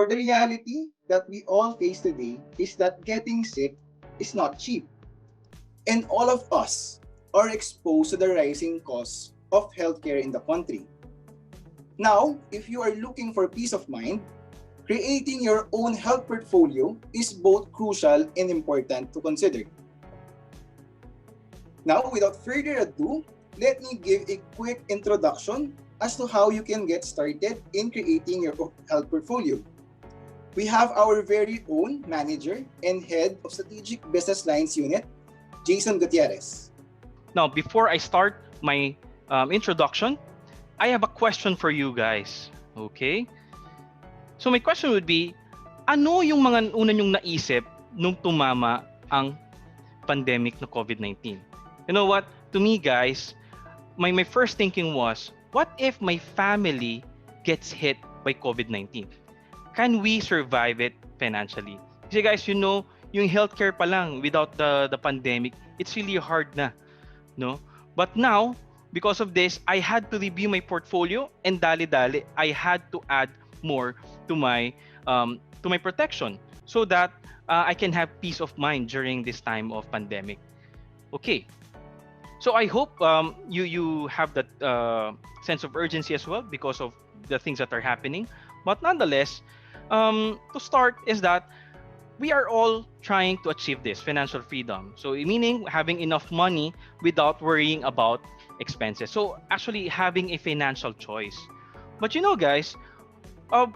For the reality that we all face today is that getting sick is not cheap. And all of us are exposed to the rising costs of healthcare in the country. Now, if you are looking for peace of mind, creating your own health portfolio is both crucial and important to consider. Now, without further ado, let me give a quick introduction as to how you can get started in creating your health portfolio. We have our very own manager and head of strategic business lines unit, Jason Gutierrez. Now, before I start my introduction, I have a question for you guys. Okay? So my question would be, ano yung mga una nyong naisip nung tumama ang pandemic na COVID-19? You know what? To me, guys, my first thinking was, what if my family gets hit by COVID-19? Can we survive it financially? Kasi guys, you know, yung healthcare pa lang without the pandemic, it's really hard na, no? But now, because of this, I had to review my portfolio and dali-dali, I had to add more to my protection so that I can have peace of mind during this time of pandemic. Okay. So I hope you have that sense of urgency as well because of the things that are happening. But nonetheless, to start is that we are all trying to achieve this financial freedom. So meaning having enough money without worrying about expenses. So actually having a financial choice. But you know, guys,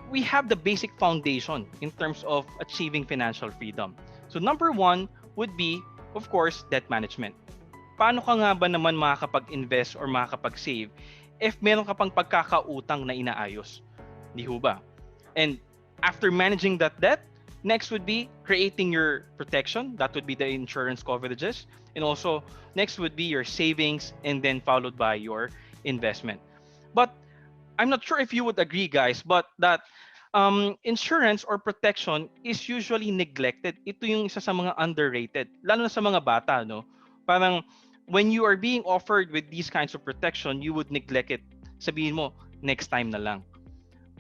we have the basic foundation in terms of achieving financial freedom. So number one would be, of course, debt management. Paano ka nga ba naman makakapag-invest or makakapag-save if meron ka pang pagkakautang na inaayos? Di ho ba? And after managing that debt, next would be creating your protection. That would be the insurance coverages. And also, next would be your savings and then followed by your investment. But I'm not sure if you would agree, guys, but that insurance or protection is usually neglected. Ito yung isa sa mga underrated, lalo na sa mga bata, no? Parang when you are being offered with these kinds of protection, you would neglect it. Sabihin mo, next time na lang.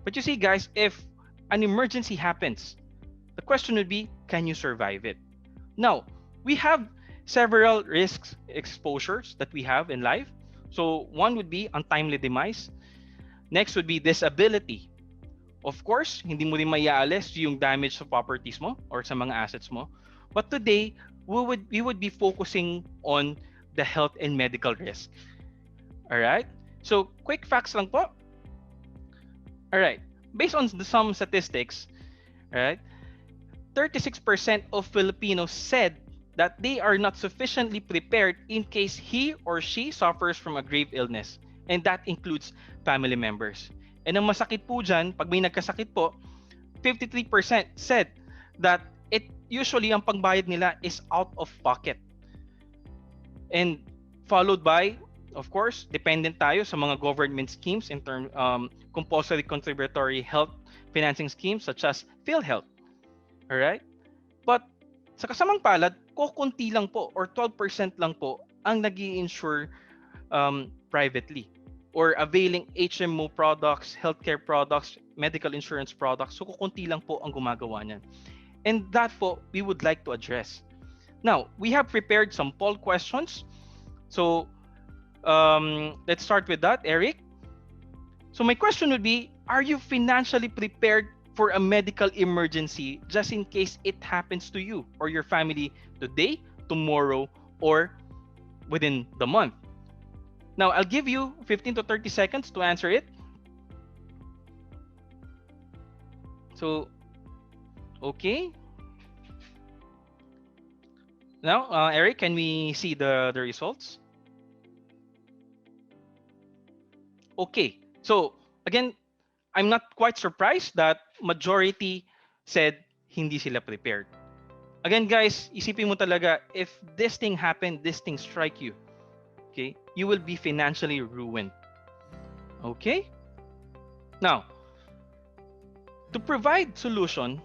But you see, guys, if an emergency happens, the question would be, can you survive it? Now, we have several risks exposures that we have in life. So one would be untimely demise. Next would be disability. Of course, hindi mo rin maiaalis yung damage sa properties mo or sa mga assets mo. But today, we would be focusing on the health and medical risk. All right? So, quick facts lang po. All right. Based on some statistics, right? 36% of Filipinos said that they are not sufficiently prepared in case he or she suffers from a grave illness. And that includes family members. And ang masakit po dyan, pag may nagkasakit po, 53% said that it usually ang pangbayad nila is out of pocket. And followed by, of course, dependent tayo sa mga government schemes in terms compulsory contributory health financing schemes such as PhilHealth. All right? But sa kasamang palad, kukunti lang po or 12% lang po ang nag-i-insure privately or availing HMO products, healthcare products, medical insurance products. So kukunti lang po ang gumagawa niyan. And that po we would like to address. Now, we have prepared some poll questions. So let's start with that, Eric. So my question would be, are you financially prepared for a medical emergency just in case it happens to you or your family today, tomorrow, or within the month? Now, I'll give you 15 to 30 seconds to answer it. So, okay. Now, Eric, can we see the results? Okay. So, again, I'm not quite surprised that majority said hindi sila prepared. Again, guys, isipin mo talaga, if this thing happened, this thing strike you, okay, you will be financially ruined. Okay? Now, to provide solution,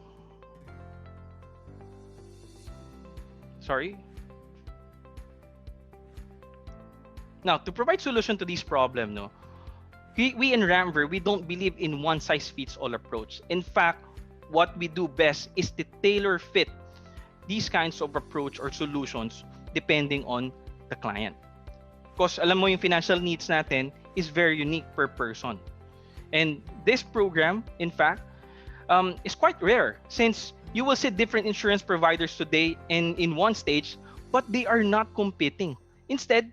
Now, to provide solution to this problem, we in Ramver, we don't believe in one-size-fits-all approach. In fact, what we do best is to tailor fit these kinds of approach or solutions depending on the client. Because alam mo yung financial needs natin is very unique per person. And this program, in fact, is quite rare since you will see different insurance providers today in one stage, but they are not competing. Instead,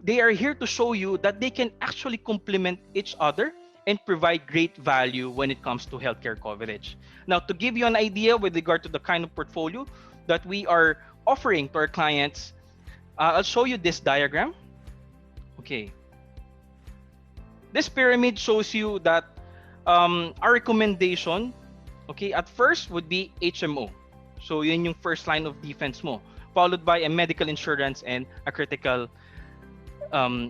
they are here to show you that they can actually complement each other and provide great value when it comes to healthcare coverage. Now, to give you an idea with regard to the kind of portfolio that we are offering to our clients, I'll show you this diagram. Okay. This pyramid shows you that our recommendation, okay, at first would be HMO. So yun yung first line of defense mo, followed by a medical insurance and a critical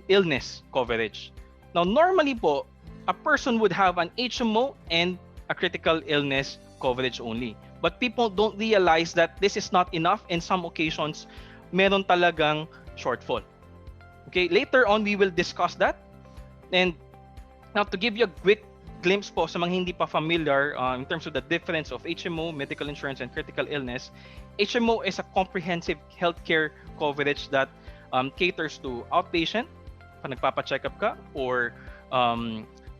illness coverage. Now, normally po, a person would have an HMO and a critical illness coverage only. But people don't realize that this is not enough. In some occasions, meron talagang shortfall. Okay, later on, we will discuss that. And now, to give you a quick glimpse po sa mga hindi pa familiar in terms of the difference of HMO, medical insurance, and critical illness, HMO is a comprehensive healthcare coverage that caters to outpatient, pag nagpapa-check up ka, or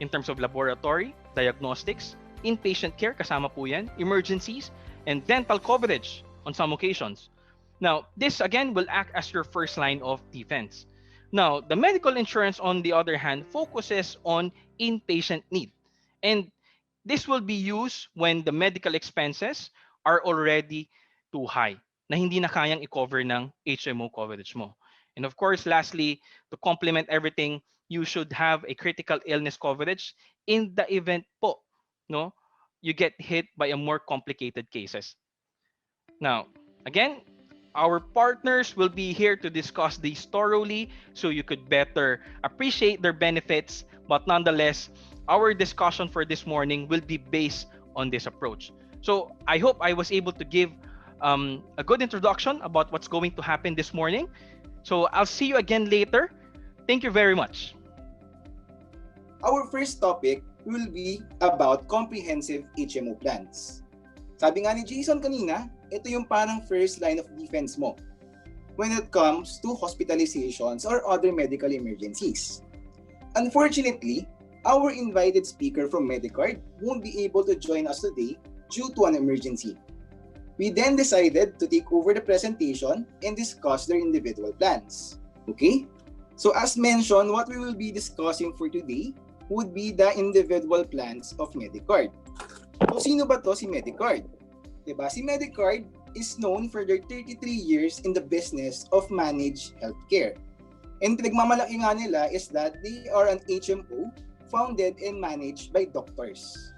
in terms of laboratory, diagnostics, inpatient care, kasama po yan, emergencies, and dental coverage on some occasions. Now, this again will act as your first line of defense. Now, the medical insurance, on the other hand, focuses on inpatient need. And this will be used when the medical expenses are already too high, na hindi na kayang i-cover ng HMO coverage mo. And of course, lastly, to complement everything, you should have a critical illness coverage in the event po, no, you get hit by a more complicated cases. Now, again, our partners will be here to discuss these thoroughly so you could better appreciate their benefits, but nonetheless, our discussion for this morning will be based on this approach. So I hope I was able to give a good introduction about what's going to happen this morning. So I'll see you again later. Thank you very much. Our first topic will be about comprehensive HMO plans. Sabi nga ni Jason kanina, ito yung parang first line of defense mo when it comes to hospitalizations or other medical emergencies. Unfortunately, our invited speaker from Medicard won't be able to join us today due to an emergency. We then decided to take over the presentation and discuss their individual plans. Okay? So as mentioned, what we will be discussing for today would be the individual plans of Medicard. So sino ba to si Medicard? Diba? Si Medicard is known for their 33 years in the business of managed healthcare. And pinagmamalaki nga nila is that they are an HMO founded and managed by doctors.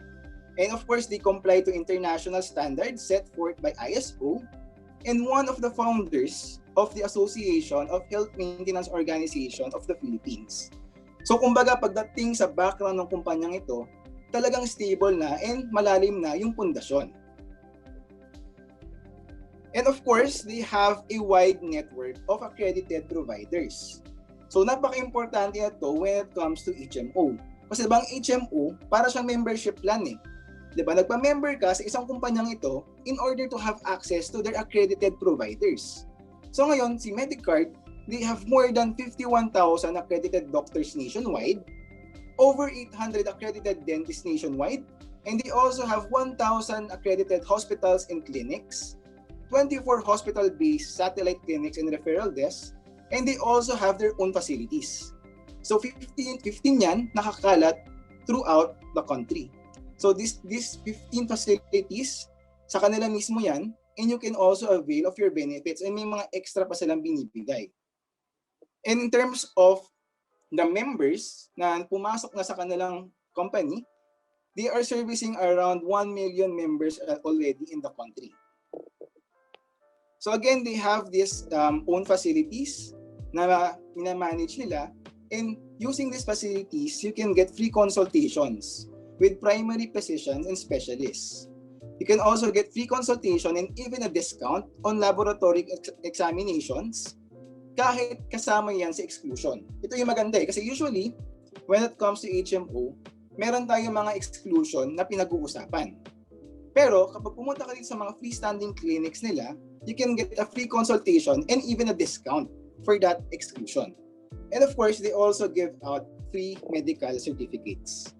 And of course, they comply to international standards set forth by ISO, and one of the founders of the Association of Health Maintenance Organization of the Philippines. So kumbaga, pagdating sa background ng kumpanyang ito, talagang stable na and malalim na yung pundasyon. And of course, they have a wide network of accredited providers. So napaka-importante ito when it comes to HMO. Kasi bang HMO, para siyang membership plan eh. Diba? Nagpa-member ka sa isang kumpanyang ito in order to have access to their accredited providers. So ngayon, si Medicard, they have more than 51,000 accredited doctors nationwide, over 800 accredited dentists nationwide, and they also have 1,000 accredited hospitals and clinics, 24 hospital-based satellite clinics and referral desks, and they also have their own facilities. So 15 yan nakakalat throughout the country. So these 15 facilities, sa kanila mismo yan, and you can also avail of your benefits, and may mga extra pa silang binibigay. And in terms of the members na pumasok na sa kanilang company, they are servicing around 1 million members already in the country. So again, they have these own facilities na minamanage nila, and using these facilities, you can get free consultations with primary physicians and specialists. You can also get free consultation and even a discount on laboratory examinations kahit kasama yan sa exclusion. Ito yung maganda eh, kasi usually, when it comes to HMO, meron tayong mga exclusion na pinag-uusapan. Pero kapag pumunta ka dito sa mga freestanding clinics nila, you can get a free consultation and even a discount for that exclusion. And of course, they also give out free medical certificates.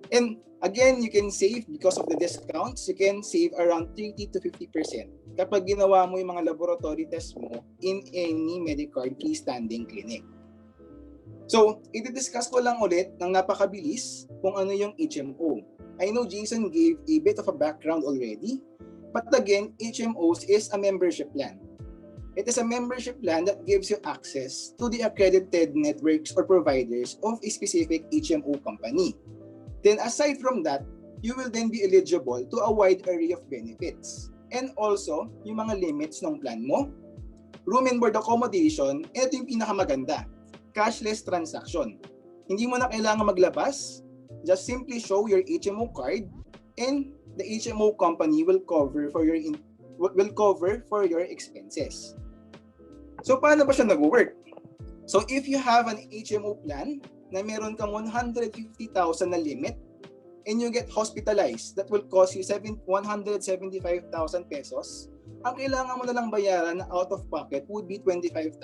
And again, you can save because of the discounts, you can save around 30 to 50% kapag ginawa mo yung mga laboratory tests mo in any Medicard freestanding clinic. So, i-discuss ko lang ulit ng napakabilis kung ano yung HMO. I know Jason gave a bit of a background already, but again, HMOs is a membership plan. It is a membership plan that gives you access to the accredited networks or providers of a specific HMO company. Then aside from that, you will then be eligible to a wide array of benefits. And also, yung mga limits ng plan mo, room and board accommodation, and ito yung pinakamaganda, cashless transaction. Hindi mo na kailangan maglabas, just simply show your HMO card and the HMO company will cover for your expenses. So paano ba siya nag-work? So if you have an HMO plan na meron kang 150,000 na limit and you get hospitalized, that will cost you 175,000 pesos. Ang kailangan mo na lang bayaran na out of pocket would be 25,000.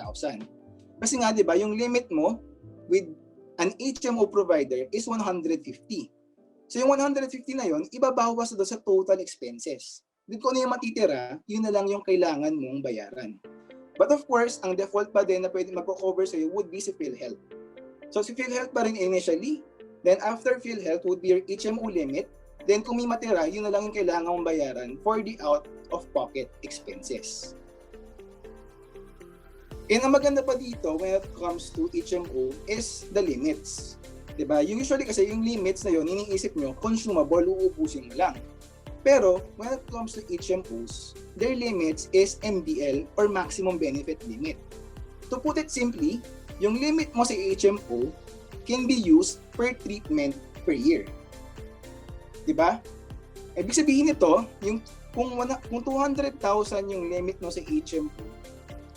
Kasi nga 'di ba, yung limit mo with an HMO provider is 150. So yung 150 na yon, ibabawas doon sa total expenses. Dito kung ano yung matitira, yun na lang yung kailangan mong bayaran. But of course, ang default pa din na pwede magko-cover sa'yo would be si PhilHealth. So si PhilHealth pa rin initially, then after PhilHealth would be your HMO limit, then kung may matira, yun na lang yung kailangan mong bayaran for the out-of-pocket expenses. And ang maganda pa dito when it comes to HMO is the limits. Diba? Usually kasi yung limits na yun, iniisip nyo, consumable, uubusin mo lang. Pero when it comes to HMOs, their limits is MBL or maximum benefit limit. To put it simply, yung limit mo sa HMO can be used per treatment per year. Diba? Ibig sabihin nito, yung kung 200,000 yung limit mo sa HMO,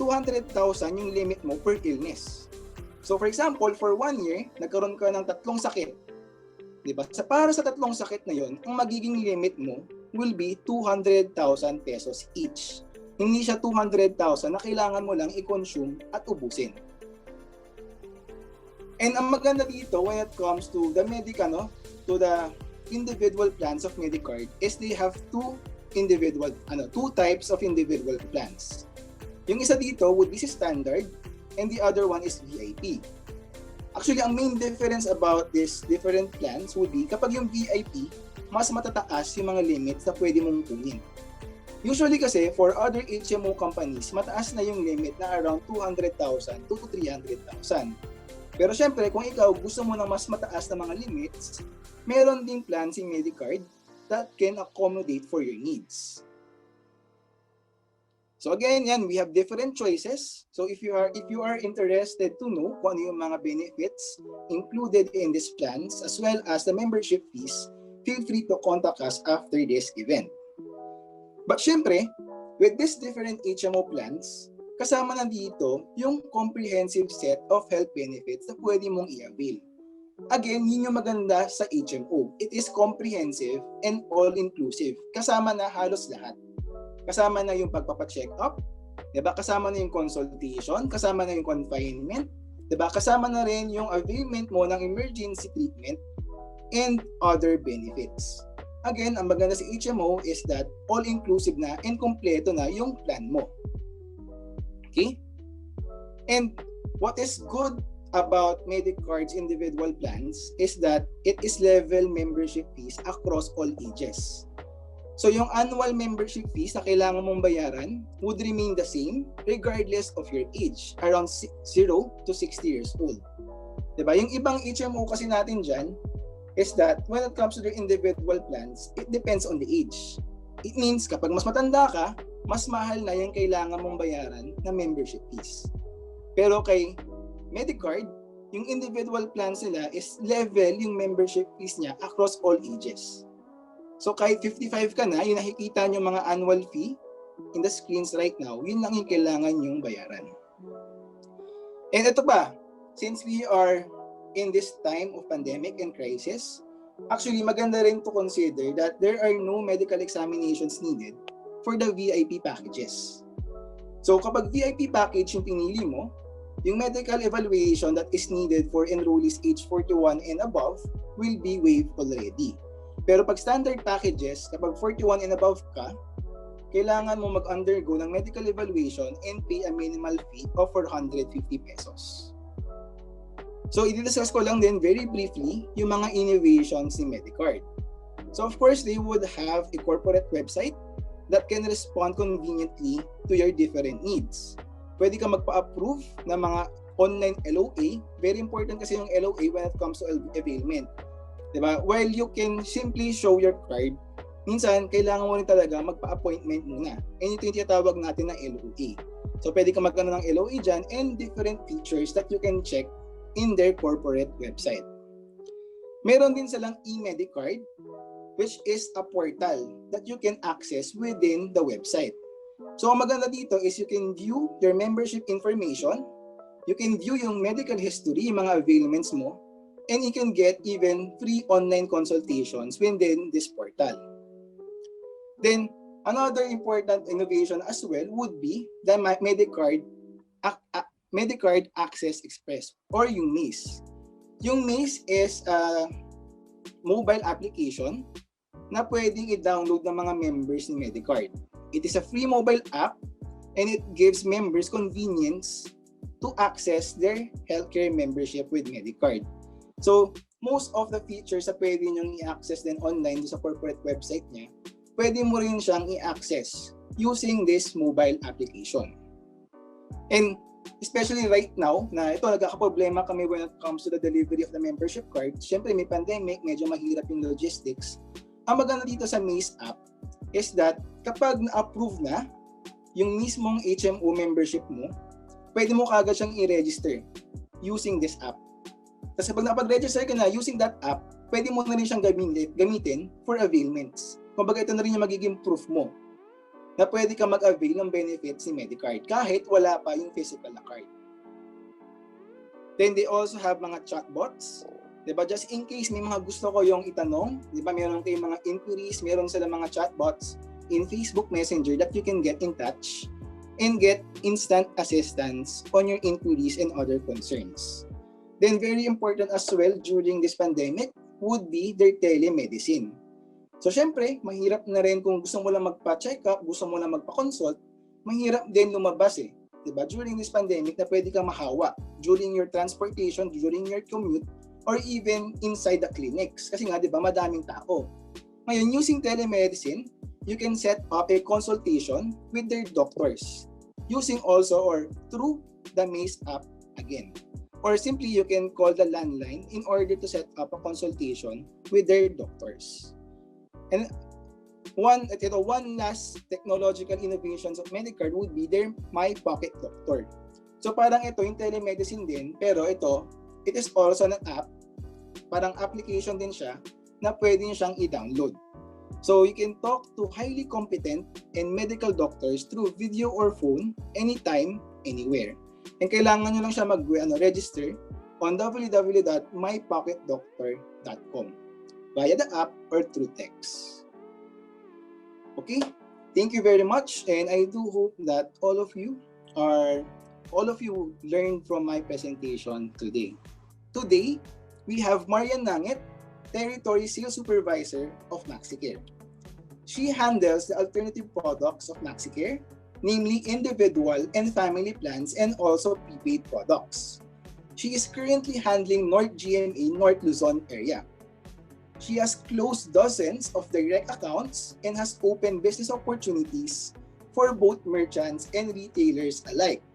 200,000 yung limit mo per illness. So for example, for 1 year, nagkaroon ka ng 3 sakit. Diba? Para sa 3 sakit na yon, ang magiging limit mo will be 200,000 pesos each. Hindi siya 200,000 na kailangan mo lang i-consume at ubusin. And ang maganda dito when it comes to the to the individual plans of Medicard is they have two types of individual plans. Yung isa dito would be si standard and the other one is VIP. Actually, ang main difference about these different plans would be kapag yung VIP, mas matataas yung mga limits na pwede mong kunin. Usually kasi, for other HMO companies, mataas na yung limit na around 200,000 to 300,000. Pero syempre, kung ikaw gusto mo ng mas mataas na mga limits, meron ding plan si Medicard that can accommodate for your needs. So again, we have different choices. So if you are interested to know kung ano yung mga benefits included in these plans as well as the membership fees, feel free to contact us after this event. But syempre, with these different HMO plans, kasama na dito yung comprehensive set of health benefits na pwede mong i-avail. Again, yun yung maganda sa HMO. It is comprehensive and all-inclusive. Kasama na halos lahat. Kasama na yung pagpapacheck up, 'di ba? Kasama na yung consultation, kasama na yung confinement, 'di ba? Kasama na rin yung availment mo ng emergency treatment and other benefits. Again, ang maganda sa HMO is that all-inclusive na and kompleto na yung plan mo. Okay? And what is good about Medicard's individual plans is that it is level membership fees across all ages. So yung annual membership fees na kailangan mong bayaran would remain the same regardless of your age, around 0 to 60 years old. Diba? Yung ibang HMO kasi natin dyan is that when it comes to the individual plans, it depends on the age. It means kapag mas matanda ka, mas mahal na yung kailangan mong bayaran na membership fees. Pero kay Medicard, yung individual plans nila is level yung membership fees niya across all ages. So kahit 55 ka na, yung nakikita nyo mga annual fee in the screens right now, yun lang yung kailangan yung bayaran. And ito pa, since we are in this time of pandemic and crisis, Actually, maganda rin to consider that there are no medical examinations needed for the VIP packages. So kapag VIP package yung pinili mo, yung medical evaluation that is needed for enrollees age 41 and above will be waived already. Pero pag standard packages, kapag 41 and above ka, kailangan mo mag-undergo ng medical evaluation and pay a minimal fee of 450 pesos. So, i-discuss ko lang din very briefly yung mga innovations ni Medicard. So, of course, they would have a corporate website that can respond conveniently to your different needs. Pwede ka magpa-approve ng mga online LOA. Very important kasi yung LOA when it comes to availment. Diba? While you can simply show your card, minsan, kailangan mo rin talaga magpa-appointment muna. And ito yung tinatawag natin na LOA. So, pwede ka magkaroon ng LOA dyan and different features that you can check in their corporate website. Meron din silang e-Medicard, which is a portal that you can access within the website. So, ang maganda dito is you can view your membership information, you can view yung medical history, yung mga availments mo, and you can get even free online consultations within this portal. Then, another important innovation as well would be the Medicard Access Express or yung MACE. Yung MACE is a mobile application na pwedeng i-download ng mga members ni Medicard. It is a free mobile app and it gives members convenience to access their healthcare membership with Medicard. So, most of the features na pwede nyo i-access din online sa corporate website niya, pwede mo rin siyang i-access using this mobile application. And especially right now, na ito nagkakaproblema kami when it comes to the delivery of the membership card. Siyempre may pandemic, medyo mahirap yung logistics. Ang maganda dito sa MACE app is that kapag na-approve na yung mismong HMO membership mo, pwede mo kagad siyang i-register using this app. Kasi pag napag-register ka na using that app, pwede mo na rin siyang gamitin for availments. Kumbaga ito na rin yung magiging proof mo na pwede ka mag-avail ng benefits ni Medicard kahit wala pa yung physical na card. Then they also have mga chatbots. Diba? Just in case may mga gusto ko yung itanong, diba? Meron kayong mga inquiries, meron sila mga chatbots in Facebook Messenger that you can get in touch and get instant assistance on your inquiries and other concerns. Then very important as well during this pandemic would be their telemedicine. So syempre, mahirap na rin kung gusto mo lang magpa-check up, gusto mo lang magpa-consult, mahirap din lumabas eh. Diba? During this pandemic na pwede kang mahawa during your transportation, during your commute, or even inside the clinics. Kasi nga, diba, madaming tao. Ngayon, using telemedicine, you can set up a consultation with their doctors using also or through the MACE app again. Or simply, you can call the landline in order to set up a consultation with their doctors. And one last technological innovations of Medicard would be their My Pocket Doctor. So parang ito yung telemedicine din, pero it is also an app, parang application din siya na pwede nyo siyang i-download. So you can talk to highly competent and medical doctors through video or phone anytime, anywhere. And kailangan nyo lang siya mag-register on www.mypocketdoctor.com via the app or through text. Okay, thank you very much, and I do hope that all of you learned from my presentation today. Today, we have Marian Nanget, Territory Sales Supervisor of MaxiCare. She handles the alternative products of MaxiCare, namely individual and family plans and also prepaid products. She is currently handling North GMA North Luzon area. She has closed dozens of direct accounts and has opened business opportunities for both merchants and retailers alike.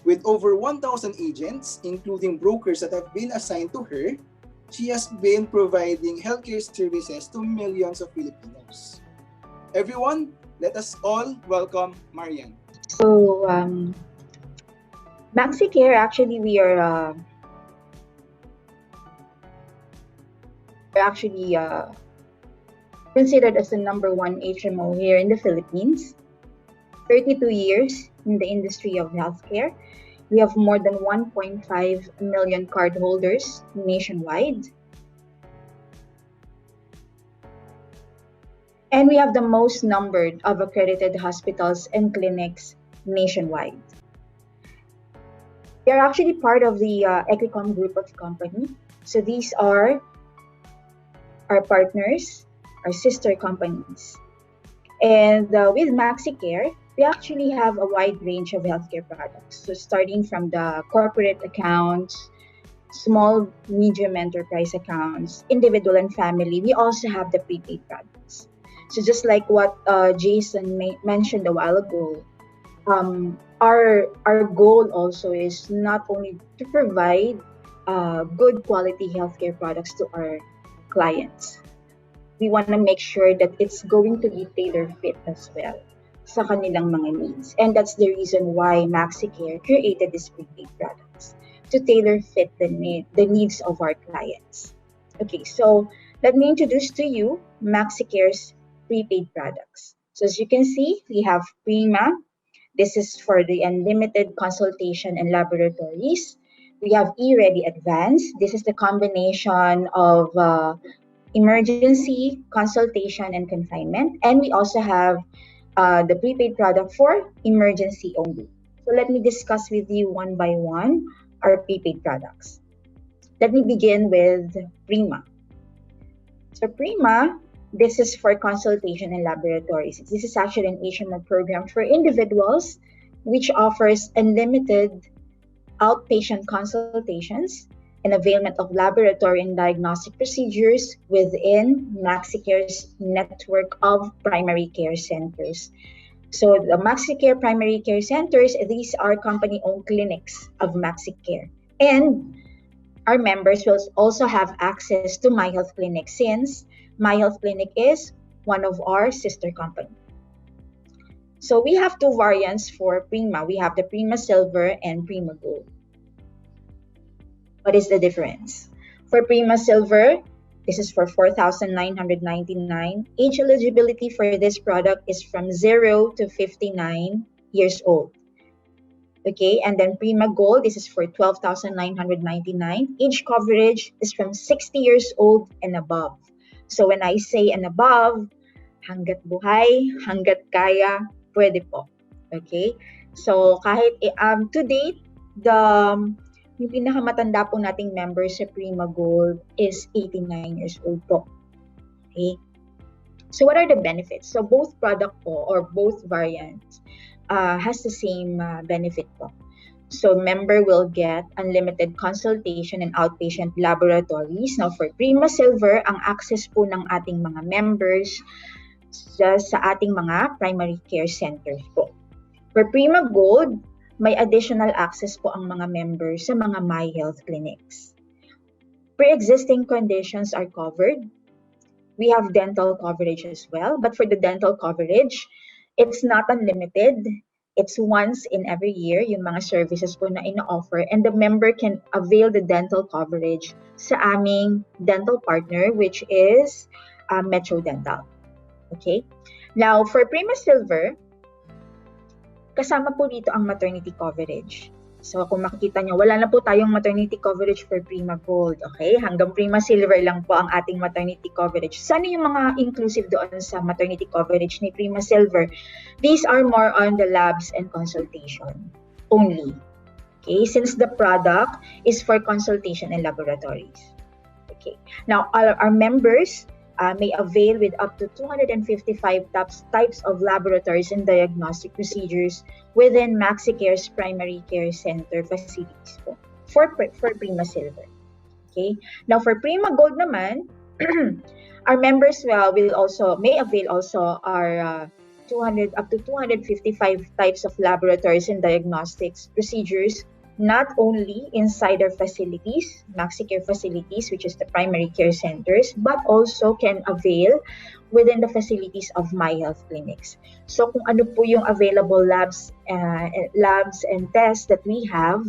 With over 1,000 agents, including brokers that have been assigned to her, she has been providing healthcare services to millions of Filipinos. Everyone, let us all welcome Marian. So, MaxiCare, actually, we are considered as the #1 HMO here in the Philippines. 32 years in the industry of healthcare. We have more than 1.5 million cardholders nationwide. And we have the most numbered of accredited hospitals and clinics nationwide. We are actually part of the Equicom group of company. So these are our partners, our sister companies. And with MaxiCare, we actually have a wide range of healthcare products. So starting from the corporate accounts, small, medium enterprise accounts, individual and family, we also have the prepaid products. So just like what Jason mentioned a while ago, our goal also is not only to provide good quality healthcare products to our clients. We want to make sure that it's going to be tailor fit as well sa kanilang mga needs. And that's the reason why MaxiCare created these prepaid products to tailor fit the needs of our clients. Okay, so let me introduce to you MaxiCare's prepaid products. So as you can see, we have Prima. This is for the unlimited consultation and laboratories. We have eReady Advanced. This is the combination of emergency, consultation, and confinement. And we also have the prepaid product for emergency only. So let me discuss with you one by one our prepaid products. Let me begin with Prima. So Prima, this is for consultation and laboratories. This is actually an HMO program for individuals which offers unlimited outpatient consultations and availment of laboratory and diagnostic procedures within MaxiCare's network of primary care centers. So the MaxiCare primary care centers, these are company-owned clinics of MaxiCare. And our members will also have access to MyHealth Clinic since MyHealth Clinic is one of our sister companies. So we have two variants for Prima. We have the Prima Silver and Prima Gold. What is the difference? For Prima Silver, this is for $4,999. Age eligibility for this product is from 0 to 59 years old. Okay, and then Prima Gold, this is for $12,999. Age coverage is from 60 years old and above. So when I say and above, hanggat buhay, hanggat kaya, pwede po. Okay? So kahit to date, yung pinakamatanda po nating members sa Prima Gold is 89 years old po. Okay? So what are the benefits? So both product po or both variants has the same benefit po. So member will get unlimited consultation and outpatient laboratories. Now for Prima Silver, ang access po ng ating mga members sa ating mga primary care centers po. For Prima Gold, may additional access po ang mga members sa mga MyHealth clinics. Pre-existing conditions are covered. We have dental coverage as well, but for the dental coverage, it's not unlimited. It's once in every year, yung mga services po na ina-offer, and the member can avail the dental coverage sa aming dental partner, which is Metro Dental. Okay? Now, for Prima Silver, kasama po dito ang maternity coverage. So kung makikita nyo, wala na po tayong maternity coverage for Prima Gold. Okay? Hanggang Prima Silver lang po ang ating maternity coverage. Sana yung mga inclusive doon sa maternity coverage ni Prima Silver? These are more on the labs and consultation only. Okay? Since the product is for consultation and laboratories. Okay. Now, our members may avail with up to 255 types of laboratories and diagnostic procedures within MaxiCare's primary care center facilities for Prima Silver. Okay. Now for Prima Gold naman, our members may avail also our up to 255 types of laboratories and diagnostics procedures, not only inside our facilities, MaxiCare facilities, which is the primary care centers, but also can avail within the facilities of MyHealth clinics. So kung ano po yung available labs and tests that we have,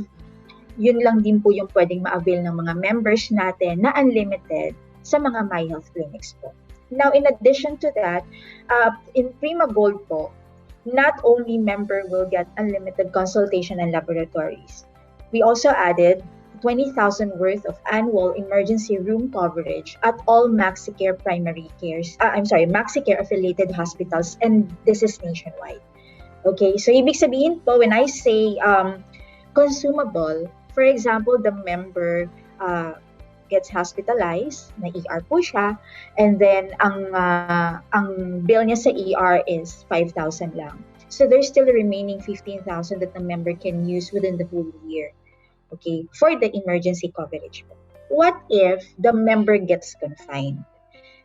yun lang din po yung pwedeng ma-avail ng mga members natin na unlimited sa mga MyHealth clinics po. Now, in addition to that, in Prima Gold po, not only member will get unlimited consultation and laboratories. We also added 20,000 worth of annual emergency room coverage at all MaxiCare MaxiCare affiliated hospitals, and this is nationwide. Okay, so ibig sabihin po, when I say consumable, for example, the member gets hospitalized, na ER po siya, and then ang bill niya sa ER is 5,000 lang. So there's still the remaining 15,000 that the member can use within the whole year, okay, for the emergency coverage. What if the member gets confined?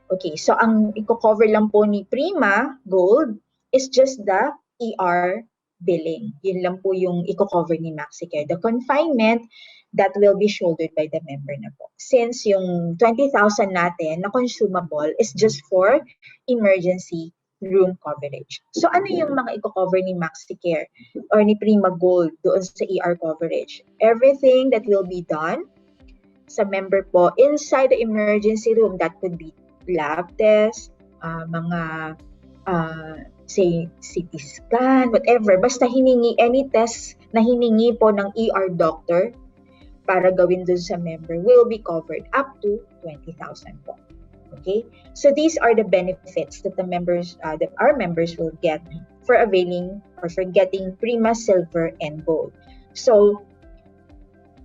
Okay, so ang i-cover lang po ni Prima Gold is just the ER billing. Yun lang po yung i-cover ni MaxiCare. The confinement, that will be shouldered by the member na po. Since yung 20,000 natin na consumable is just for emergency room coverage. So ano yung mga i-cover ni MaxiCare or ni Prima Gold doon sa ER coverage? Everything that will be done sa member po inside the emergency room, that could be lab test, mga say CT scan, whatever, basta hiningi, any test na hiningi po ng ER doctor para gawin dun sa member will be covered up to 20,000 po. Okay? So these are the benefits that the members, that our members will get for availing or for getting Prima Silver and Gold. So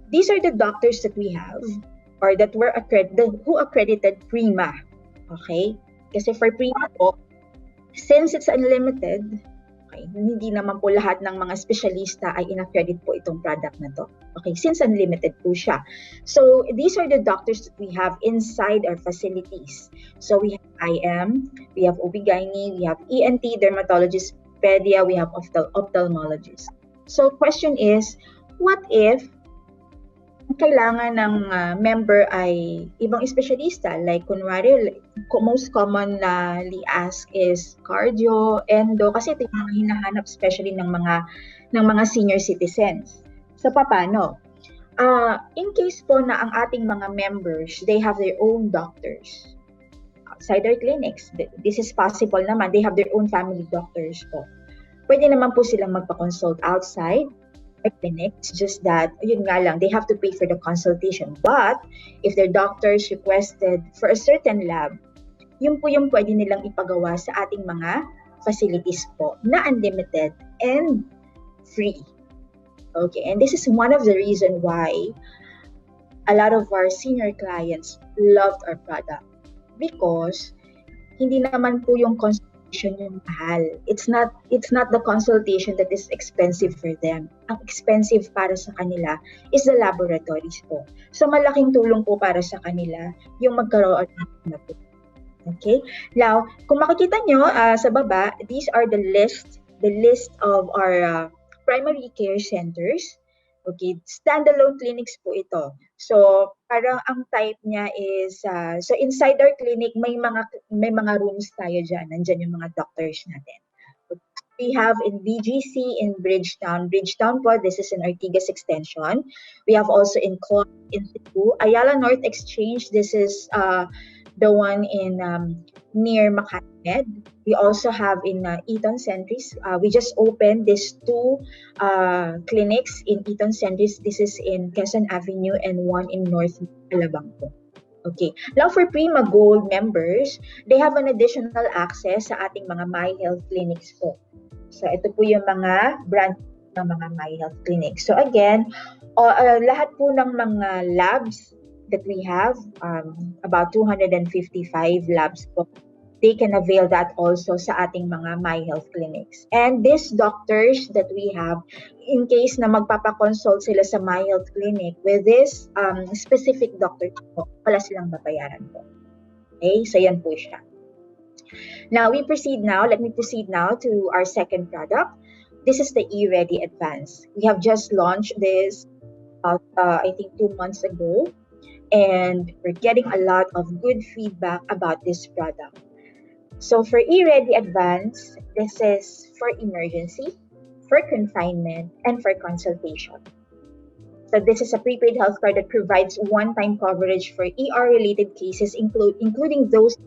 these are the doctors that we have or that were who accredited Prima. Okay? Kasi for Prima po, since it's unlimited, okay, hindi naman po lahat ng mga specialista ay in-accredit po itong product na to. Okay, since unlimited po siya. So, these are the doctors that we have inside our facilities. So, we have IM, we have OB-GYN, we have ENT, dermatologist, pedia, we have ophthalmologist. So, question is, what if kailangan ng member ay ibang espesyalista? Like, kunwari, most commonly asked is cardio, endo, kasi ito yung mga hinahanap especially ng mga senior citizens. So, paano? In case po na ang ating mga members, they have their own doctors outside their clinics. This is possible naman. They have their own family doctors po. Pwede naman po silang magpa-consult outside clinics, just that, yun nga lang, they have to pay for the consultation. But, if their doctors requested for a certain lab, yun po yung pwede nilang ipagawa sa ating mga facilities po na unlimited and free. Okay, and this is one of the reasons why a lot of our senior clients loved our product, because hindi naman po yung consultation yung mahal. It's not the consultation that is expensive for them. Ang expensive para sa kanila is the laboratories po. So malaking tulong po para sa kanila yung magkaroon na po. Okay? Now, kung makikita nyo sa baba, these are the list of our primary care centers. Okay, standalone clinics po ito. So, parang ang type niya is, so inside our clinic, may mga rooms tayo dyan. Nandyan yung mga doctors natin. We have in BGC in Bridgetown. Bridgetown po, this is in Ortigas Extension. We have also in Clark Institute. Ayala North Exchange, this is the one in near Makamed. We also have in Eton Centris. We just opened these two clinics in Eton Centris. This is in Quezon Avenue and one in North Alabang po. Okay. Now for Prima Gold members, they have an additional access sa ating mga My Health clinics po. So ito po yung mga branch ng mga My Health clinics. So again, lahat po ng mga labs that we have, about 255 labs po, they can avail that also sa ating mga My Health clinics. And these doctors that we have, in case na magpapakonsult sila sa My Health clinic with this specific doctor po, wala silang babayaran po. Okay, so yan po siya. Now, let me proceed now to our second product. This is the eReady Advance. We have just launched this, I think 2 months ago, and we're getting a lot of good feedback about this product. So for eReady Advance, this is for emergency, for confinement, and for consultation. So this is a prepaid health card that provides one-time coverage for ER-related cases, including those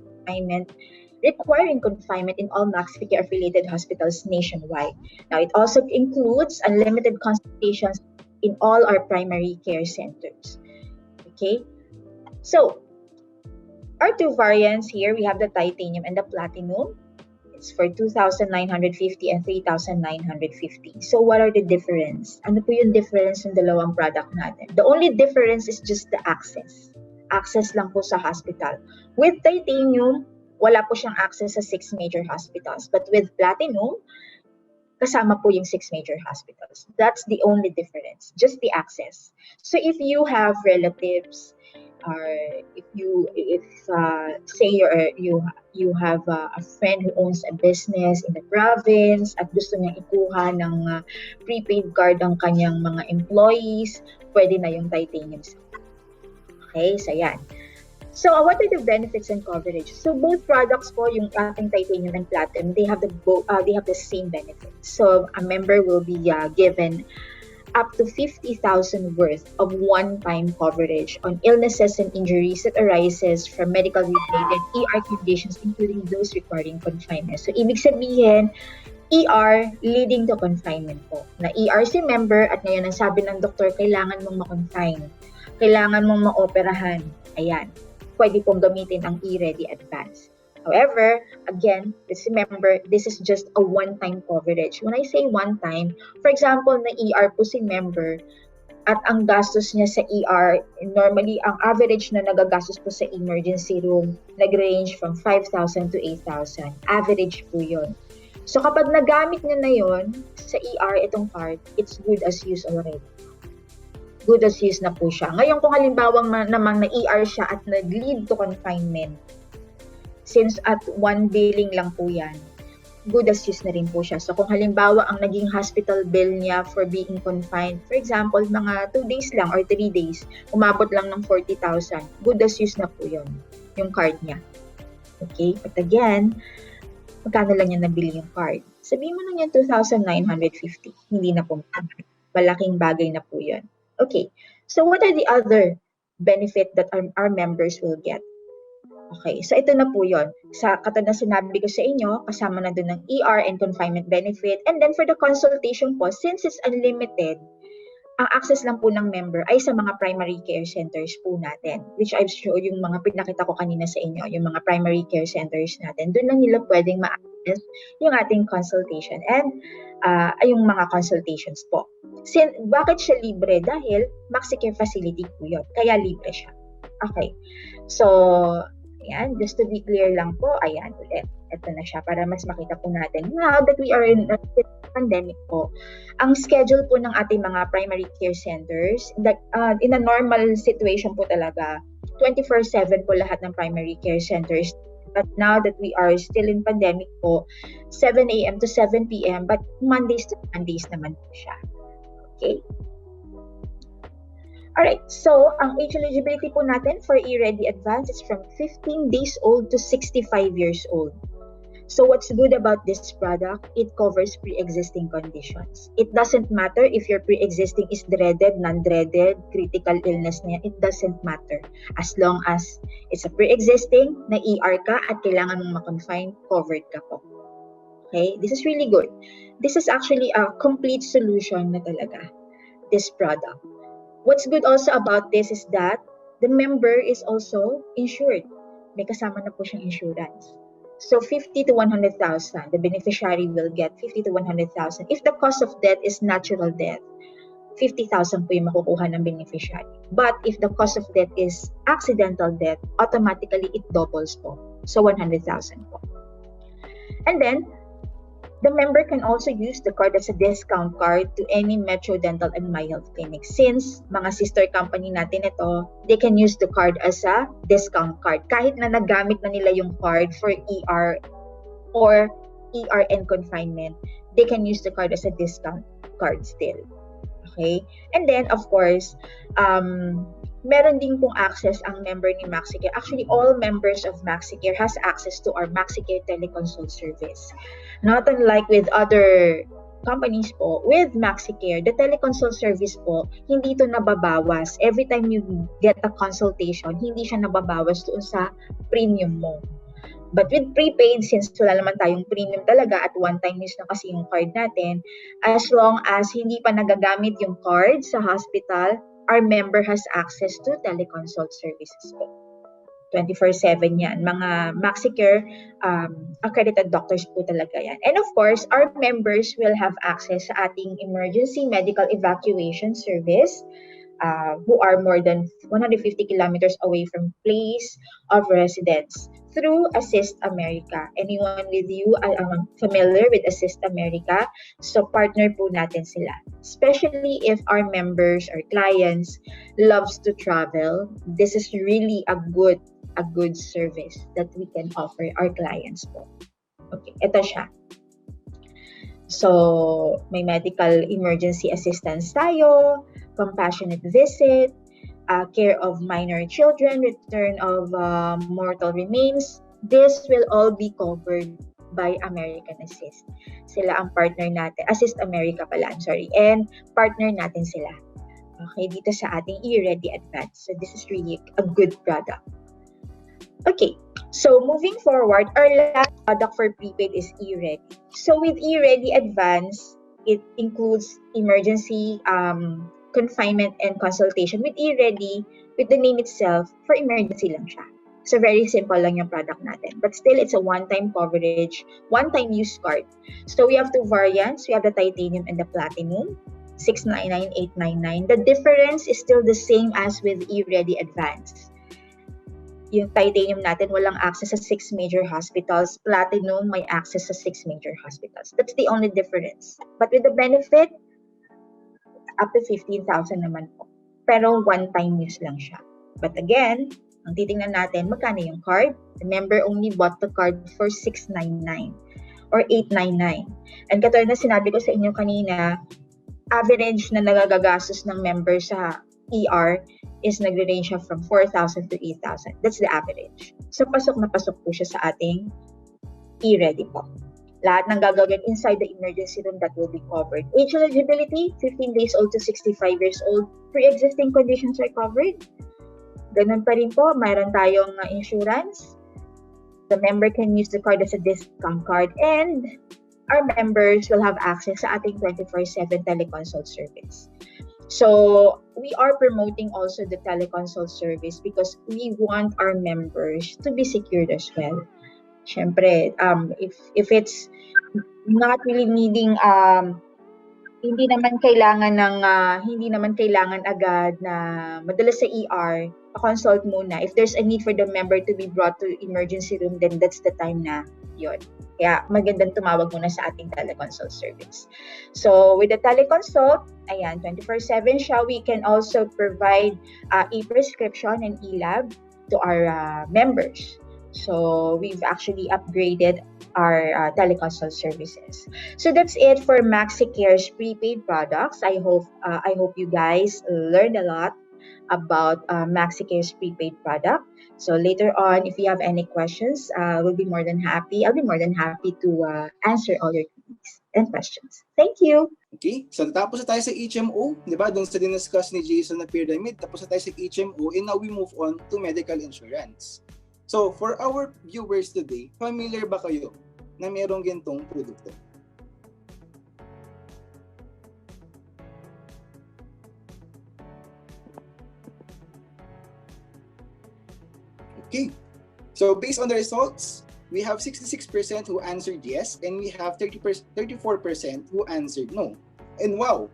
requiring confinement in all MaxiCare-affiliated hospitals nationwide. Now, it also includes unlimited consultations in all our primary care centers. Okay, so our two variants here, we have the titanium and the platinum. It's for 2,950 and 3,950. So what are the difference? Ano po yung difference ng dalawang product natin? The only difference is just the access. Access lang po sa hospital. With titanium, wala po siyang access sa 6 major hospitals. But with platinum, kasama po yung 6 major hospitals. That's the only difference, just the access. So if you have relatives, or if say you have a friend who owns a business in the province at gusto niyang ikuha ng prepaid card ang kanyang mga employees, pwede na yung titanium. Okay, so yan. So what are the benefits and coverage? So both products po, yung ating titanium and platinum, they have the same benefits. So a member will be given up to 50,000 worth of one-time coverage on illnesses and injuries that arises from medical-related ER conditions, including those requiring confinement. So, ibig sabihin, ER leading to confinement po. Na ER si member at ngayon ang sabi ng doktor, kailangan mong ma-confine. Kailangan mong ma-operahan. Ayan. Pwede pong gamitin ang E-Ready Advance. However, again, let's remember, this is just a one-time coverage. When I say one-time, for example, na ER po si member at ang gastos niya sa ER, normally, ang average na nagagastos po sa emergency room, nag-range from 5,000 to 8,000. Average po yun. So kapag nagamit niya na yun sa ER, itong card, it's good as used already. Good as used na po siya. Ngayon, kung halimbawa namang na-ER siya at nag-lead to confinement, since at one billing lang po yan, good as used na rin po siya. So kung halimbawa ang naging hospital bill niya for being confined, for example, mga 2 days lang or 3 days, umabot lang ng 40,000, good as used na po yun, yung card niya. Okay? But again, magkano lang niya nabili yung card? Sabihin mo na yan 2,950. Hindi na po malaking bagay na po yun. Okay. So what are the other benefit that our members will get? Okay, so ito na po yun. Sa katulad na sinabi ko sa inyo, kasama na doon ng ER and confinement benefit. And then for the consultation po, since it's unlimited, ang access lang po ng member ay sa mga primary care centers po natin, which I've showed yung mga pinakita ko kanina sa inyo, yung mga primary care centers natin. Doon lang nila pwedeng ma-access yung ating consultation and yung mga consultations po. Bakit siya libre? Dahil MaxiCare facility po yun, kaya libre siya. Okay, so ayan, just to be clear lang po, ayan ulit. Ito na siya para mas makita po natin. Now that we are in a pandemic po, ang schedule po ng ating mga primary care centers, that, in a normal situation po talaga, 24/7 po lahat ng primary care centers. But now that we are still in pandemic po, 7 a.m. to 7 p.m. but Mondays to Mondays naman po siya. Okay? Alright, so ang age eligibility po natin for E-Ready Advance is from 15 days old to 65 years old. So what's good about this product? It covers pre-existing conditions. It doesn't matter if your pre-existing is dreaded, non-dreaded, critical illness niya. It doesn't matter. As long as it's a pre-existing, na ER ka at kailangan mong ma-confine, covered ka po. Okay, this is really good. This is actually a complete solution na talaga, this product. What's good also about this is that the member is also insured. May kasama na po siyang insurance. So 50 to 100,000, the beneficiary will get 50 to 100,000. If the cause of death is natural death, 50,000 po yung makukuha ng beneficiary. But if the cause of death is accidental death, automatically it doubles po. So 100,000 po. And then, the member can also use the card as a discount card to any Metro Dental and MyHealth clinic. Since mga sister company natin ito, they can use the card as a discount card. Kahit na nagamit na nila yung card for ER or ER and confinement, they can use the card as a discount card still. Okay? And then, of course, meron din pong access ang member ni MaxiCare. Actually, all members of MaxiCare has access to our MaxiCare teleconsult service. Not unlike with other companies po, with MaxiCare, the teleconsult service po, hindi ito nababawas. Every time you get a consultation, hindi siya nababawas doon sa premium mo. But with prepaid, since wala naman tayong premium talaga at one-time use na kasi yung card natin, as long as hindi pa nagagamit yung card sa hospital, our member has access to teleconsult services po. 24/7 yan. Mga MaxiCare accredited doctors po talaga yan. And of course, our members will have access sa ating emergency medical evacuation service who are more than 150 kilometers away from place of residence through Assist America. Anyone with you familiar with Assist America? So partner po natin sila. Especially if our members or clients loves to travel, this is really a good service that we can offer our clients po. Okay, ito siya. So, may medical emergency assistance tayo, compassionate visit, care of minor children, return of mortal remains. This will all be covered by American Assist. Sila ang partner natin. Assist America pala, I'm sorry. And partner natin sila. Okay, dito sa ating eReady Advance. So, this is really a good product. Okay, so moving forward, our last product for prepaid is eReady. So with eReady Advance, it includes emergency confinement and consultation. With eReady, with the name itself, for emergency lang siya. So very simple lang yung product natin. But still, it's a one-time coverage, one-time use card. So we have two variants. We have the titanium and the platinum, $699, $899. The difference is still the same as with eReady Advance. Yung titanium natin, walang access sa 6 major hospitals. Platinum, may access sa 6 major hospitals. That's the only difference. But with the benefit, up to 15,000 naman po. Pero one-time use lang siya. But again, ang titingnan natin, magkano yung card? The member only bought the card for $699 or $899. And katulad na sinabi ko sa inyo kanina, average na nagagastos ng member sa ER is nagre-range siya from 4,000 to 8,000. That's the average. So, pasok na pasok po siya sa ating eReady po. Lahat ng gagawin inside the emergency room that will be covered. Age eligibility, 15 days old to 65 years old. Pre-existing conditions are covered. Ganun pa rin po, mayroon tayong insurance. The member can use the card as a discount card and our members will have access sa ating 24/7 teleconsult service. So, we are promoting also the teleconsult service because we want our members to be secured as well. Siyempre, if it's not really needing, hindi naman kailangan agad na madala sa ER, consult muna. If there's a need for the member to be brought to emergency room, then that's the time na yun. Kaya magandang tumawag muna sa ating teleconsult service. So with the teleconsult, ayan, 24/7 siya. We can also provide e-prescription and e-lab to our members. So we've actually upgraded our teleconsult services. So that's it for MaxiCare's prepaid products. I hope you guys learned a lot about MaxiCare's prepaid product. So later on, if you have any questions, I'll be more than happy to answer all your queries and questions. Thank you. Okay, so natapos na tayo sa HMO, di ba? Doon sa diniscuss ni Jason na pyramid, tapos na tayo sa HMO, and now we move on to medical insurance. So for our viewers today, familiar ba kayo na mayroong ganitong produkto? Okay, so based on the results, we have 66% who answered yes, and we have 34% who answered no. And wow,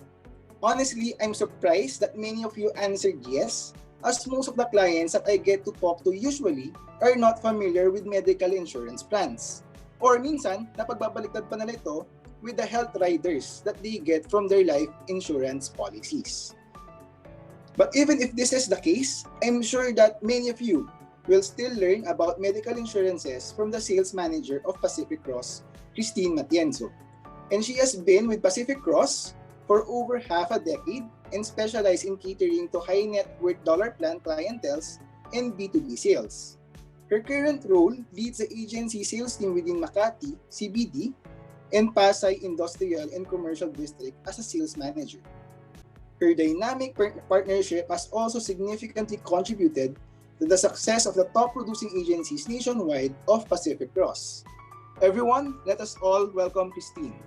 honestly, I'm surprised that many of you answered yes, as most of the clients that I get to talk to usually are not familiar with medical insurance plans. Or minsan, napagbabaliktad pa nila ito with the health riders that they get from their life insurance policies. But even if this is the case, I'm sure that many of you will still learn about medical insurances from the sales manager of Pacific Cross, Christine Matienzo. And she has been with Pacific Cross for over half a decade and specialized in catering to high net worth dollar plan clienteles and B2B sales. Her current role leads the agency sales team within Makati, CBD, and Pasay Industrial and Commercial District as a sales manager. Her dynamic partnership has also significantly contributed to the success of the top producing agencies nationwide of Pacific Cross. Everyone, let us all welcome Christine.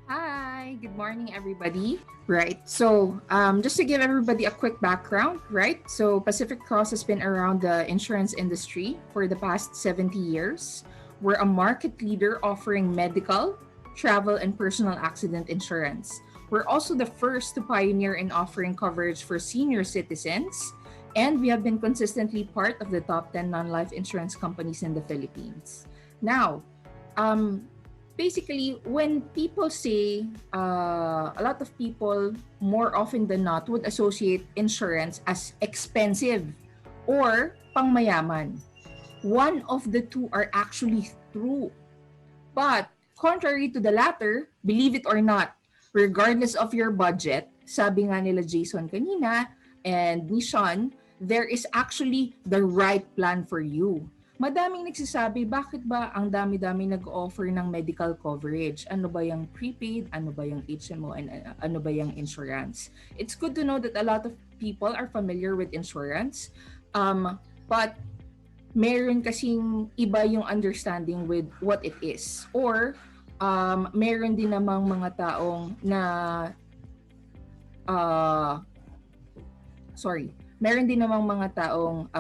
Hi, good morning, everybody. Right, so just to give everybody a quick background, right? So Pacific Cross has been around the insurance industry for the past 70 years. We're a market leader offering medical, travel, and personal accident insurance. We're also the first to pioneer in offering coverage for senior citizens, and we have been consistently part of the top 10 non-life insurance companies in the Philippines. Now, basically, when people say, a lot of people more often than not would associate insurance as expensive or pangmayaman. One of the two are actually true. But contrary to the latter, believe it or not, regardless of your budget, sabi nga nila Jason kanina and ni Sean, there is actually the right plan for you. Madaming nagsasabi, bakit ba ang dami-dami nag-offer ng medical coverage? Ano ba yung prepaid? Ano ba yung HMO? And ano ba yung insurance? It's good to know that a lot of people are familiar with insurance. But meron kasing iba yung understanding with what it is. Or meron din namang mga taong na meron din namang mga taong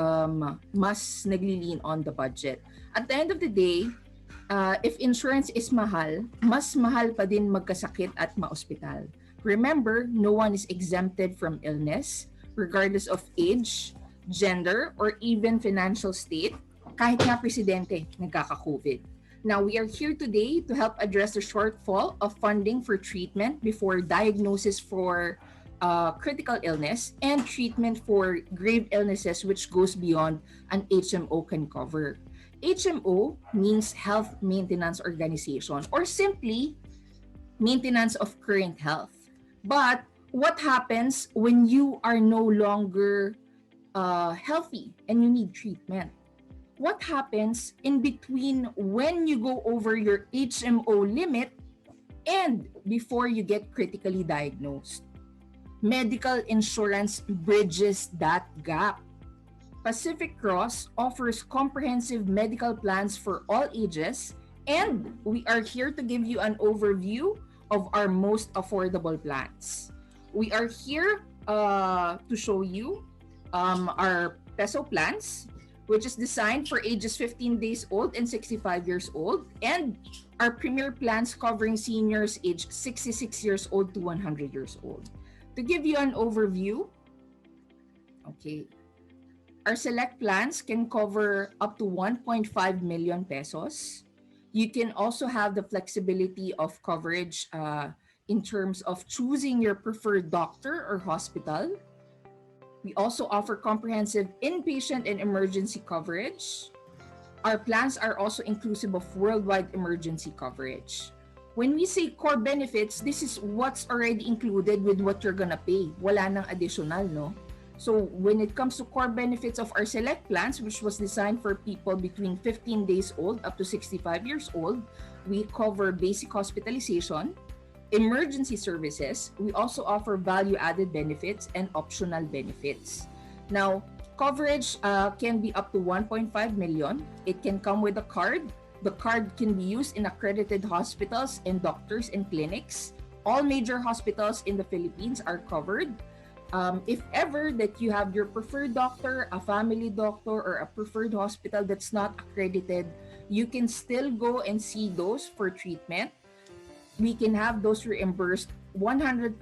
mas nagli-lean on the budget. At the end of the day, if insurance is mahal, mas mahal pa din magkasakit at maospital. Remember, no one is exempted from illness, regardless of age, gender, or even financial state. Kahit nga presidente, nagkaka-COVID. Now, we are here today to help address the shortfall of funding for treatment before diagnosis for critical illness and treatment for grave illnesses which goes beyond an HMO can cover. HMO means Health Maintenance Organization or simply maintenance of current health. But what happens when you are no longer healthy and you need treatment? What happens in between when you go over your HMO limit and before you get critically diagnosed? Medical insurance bridges that gap. Pacific Cross offers comprehensive medical plans for all ages, and we are here to give you an overview of our most affordable plans. We are here to show you our peso plans, which is designed for ages 15 days old and 65 years old, and our premier plans covering seniors aged 66 years old to 100 years old. To give you an overview, okay, our select plans can cover up to 1.5 million pesos. You can also have the flexibility of coverage in terms of choosing your preferred doctor or hospital. We also offer comprehensive inpatient and emergency coverage. Our plans are also inclusive of worldwide emergency coverage. When we say core benefits, this is what's already included with what you're gonna pay. Wala nang additional, no? So when it comes to core benefits of our select plans, which was designed for people between 15 days old up to 65 years old, we cover basic hospitalization, emergency services. We also offer value-added benefits and optional benefits. Now, coverage can be up to 1.5 million. It can come with a card. The card can be used in accredited hospitals and doctors and clinics. All major hospitals in the Philippines are covered. If ever that you have your preferred doctor, a family doctor, or a preferred hospital that's not accredited, you can still go and see those for treatment. We can have those reimbursed 100%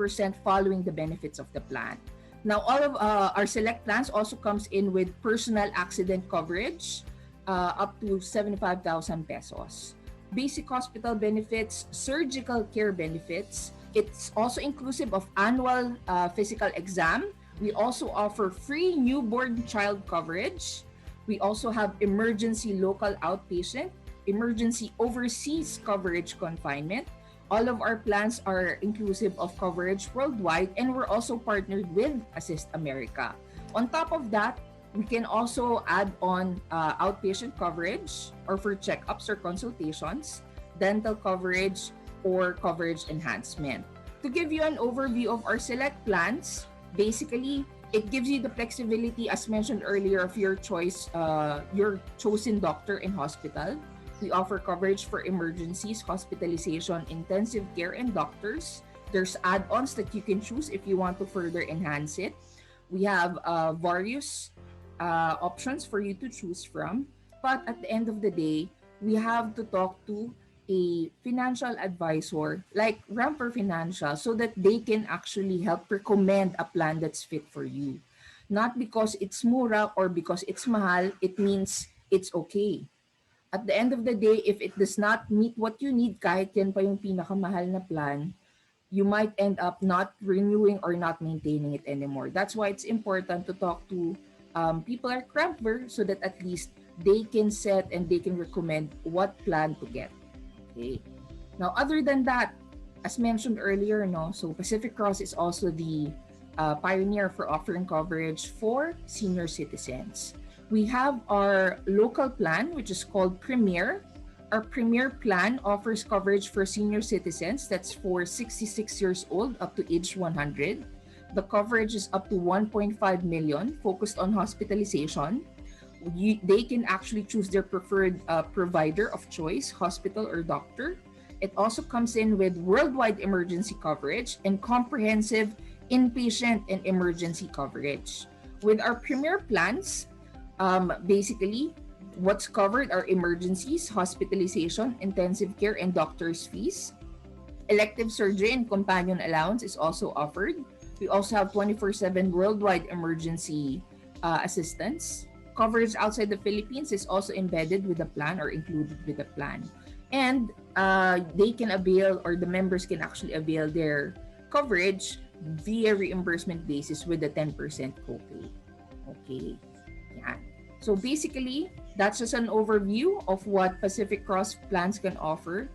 following the benefits of the plan. Now, all of our select plans also comes in with personal accident coverage, up to 75,000 pesos. Basic hospital benefits, surgical care benefits. It's also inclusive of annual physical exam. We also offer free newborn child coverage. We also have emergency local outpatient, emergency overseas coverage confinement. All of our plans are inclusive of coverage worldwide, and we're also partnered with Assist America. On top of that, we can also add on outpatient coverage or for checkups or consultations, dental coverage, or coverage enhancement. To give you an overview of our select plans, basically, It gives you the flexibility, as mentioned earlier, of your choice, your chosen doctor and hospital. We offer coverage for emergencies, hospitalization, intensive care, and doctors. There's add-ons that you can choose if you want to further enhance it. We have various options for you to choose from. But at the end of the day, we have to talk to a financial advisor like Ramper Financial so that they can actually help recommend a plan that's fit for you. Not because it's mura or because it's mahal, it means it's okay. At the end of the day, if it does not meet what you need, kahit yan pa yung pinakamahal na plan, you might end up not renewing or not maintaining it anymore. That's why it's important to talk to people like Ramper so that at least they can set and they can recommend what plan to get. Okay. Now, other than that, as mentioned earlier, no, so Pacific Cross is also the pioneer for offering coverage for senior citizens. We have our local plan, which is called Premier. Our Premier plan offers coverage for senior citizens. That's for 66 years old up to age 100. The coverage is up to 1.5 million, focused on hospitalization. They can actually choose their preferred provider of choice, hospital or doctor. It also comes in with worldwide emergency coverage and comprehensive inpatient and emergency coverage. With our Premier plans, basically, what's covered are emergencies, hospitalization, intensive care, and doctor's fees. Elective surgery and companion allowance is also offered. We also have 24/7 worldwide emergency assistance. Coverage outside the Philippines is also embedded with the plan or included with the plan. And they can avail, or the members can actually avail their coverage via reimbursement basis with a 10% copay. Okay. Yeah. So basically, that's just an overview of what Pacific Cross plans can offer.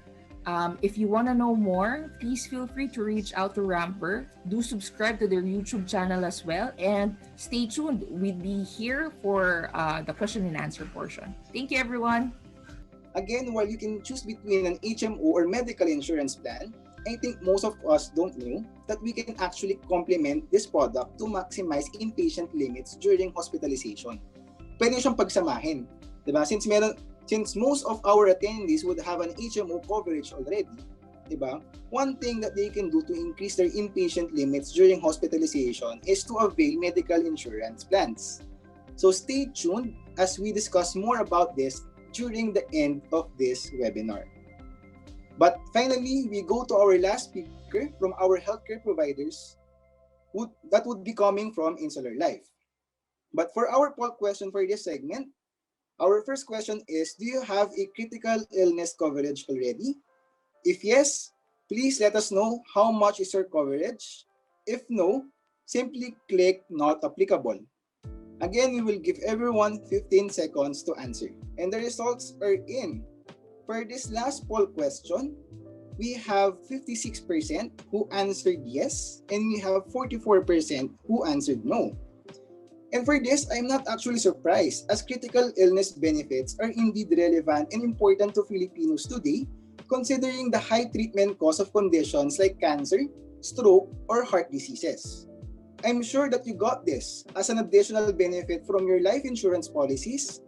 If you want to know more, please feel free to reach out to Ramper. Do subscribe to their YouTube channel as well, and stay tuned. We'll be here for the question and answer portion. Thank you, everyone. Again, while you can choose between an HMO or medical insurance plan, I think most of us don't know that we can actually complement this product to maximize inpatient limits during hospitalization. Pwede siyang pagsamahin, diba? Since most of our attendees would have an HMO coverage already, diba? One thing that they can do to increase their inpatient limits during hospitalization is to avail medical insurance plans. So stay tuned as we discuss more about this during the end of this webinar. But finally, we go to our last speaker from our healthcare providers that would be coming from Insular Life. But for our poll question for this segment, our first question is, do you have a critical illness coverage already? If yes, please let us know how much is your coverage. If no, simply click not applicable. Again, we will give everyone 15 seconds to answer. And the results are in. For this last poll question, we have 56% who answered yes, and we have 44% who answered no. And for this, I'm not actually surprised, as critical illness benefits are indeed relevant and important to Filipinos today, considering the high treatment cost of conditions like cancer, stroke, or heart diseases. I'm sure that you got this as an additional benefit from your life insurance policies,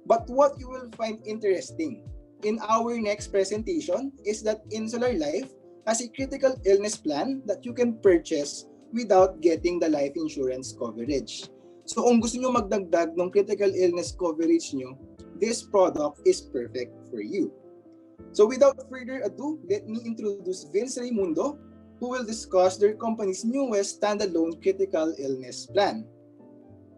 but what you will find interesting in our next presentation is that Insular Life has a critical illness plan that you can purchase without getting the life insurance coverage. So kung gusto nyo magdagdag ng critical illness coverage nyo, this product is perfect for you. So without further ado, let me introduce Vince Raimundo, who will discuss their company's newest standalone critical illness plan.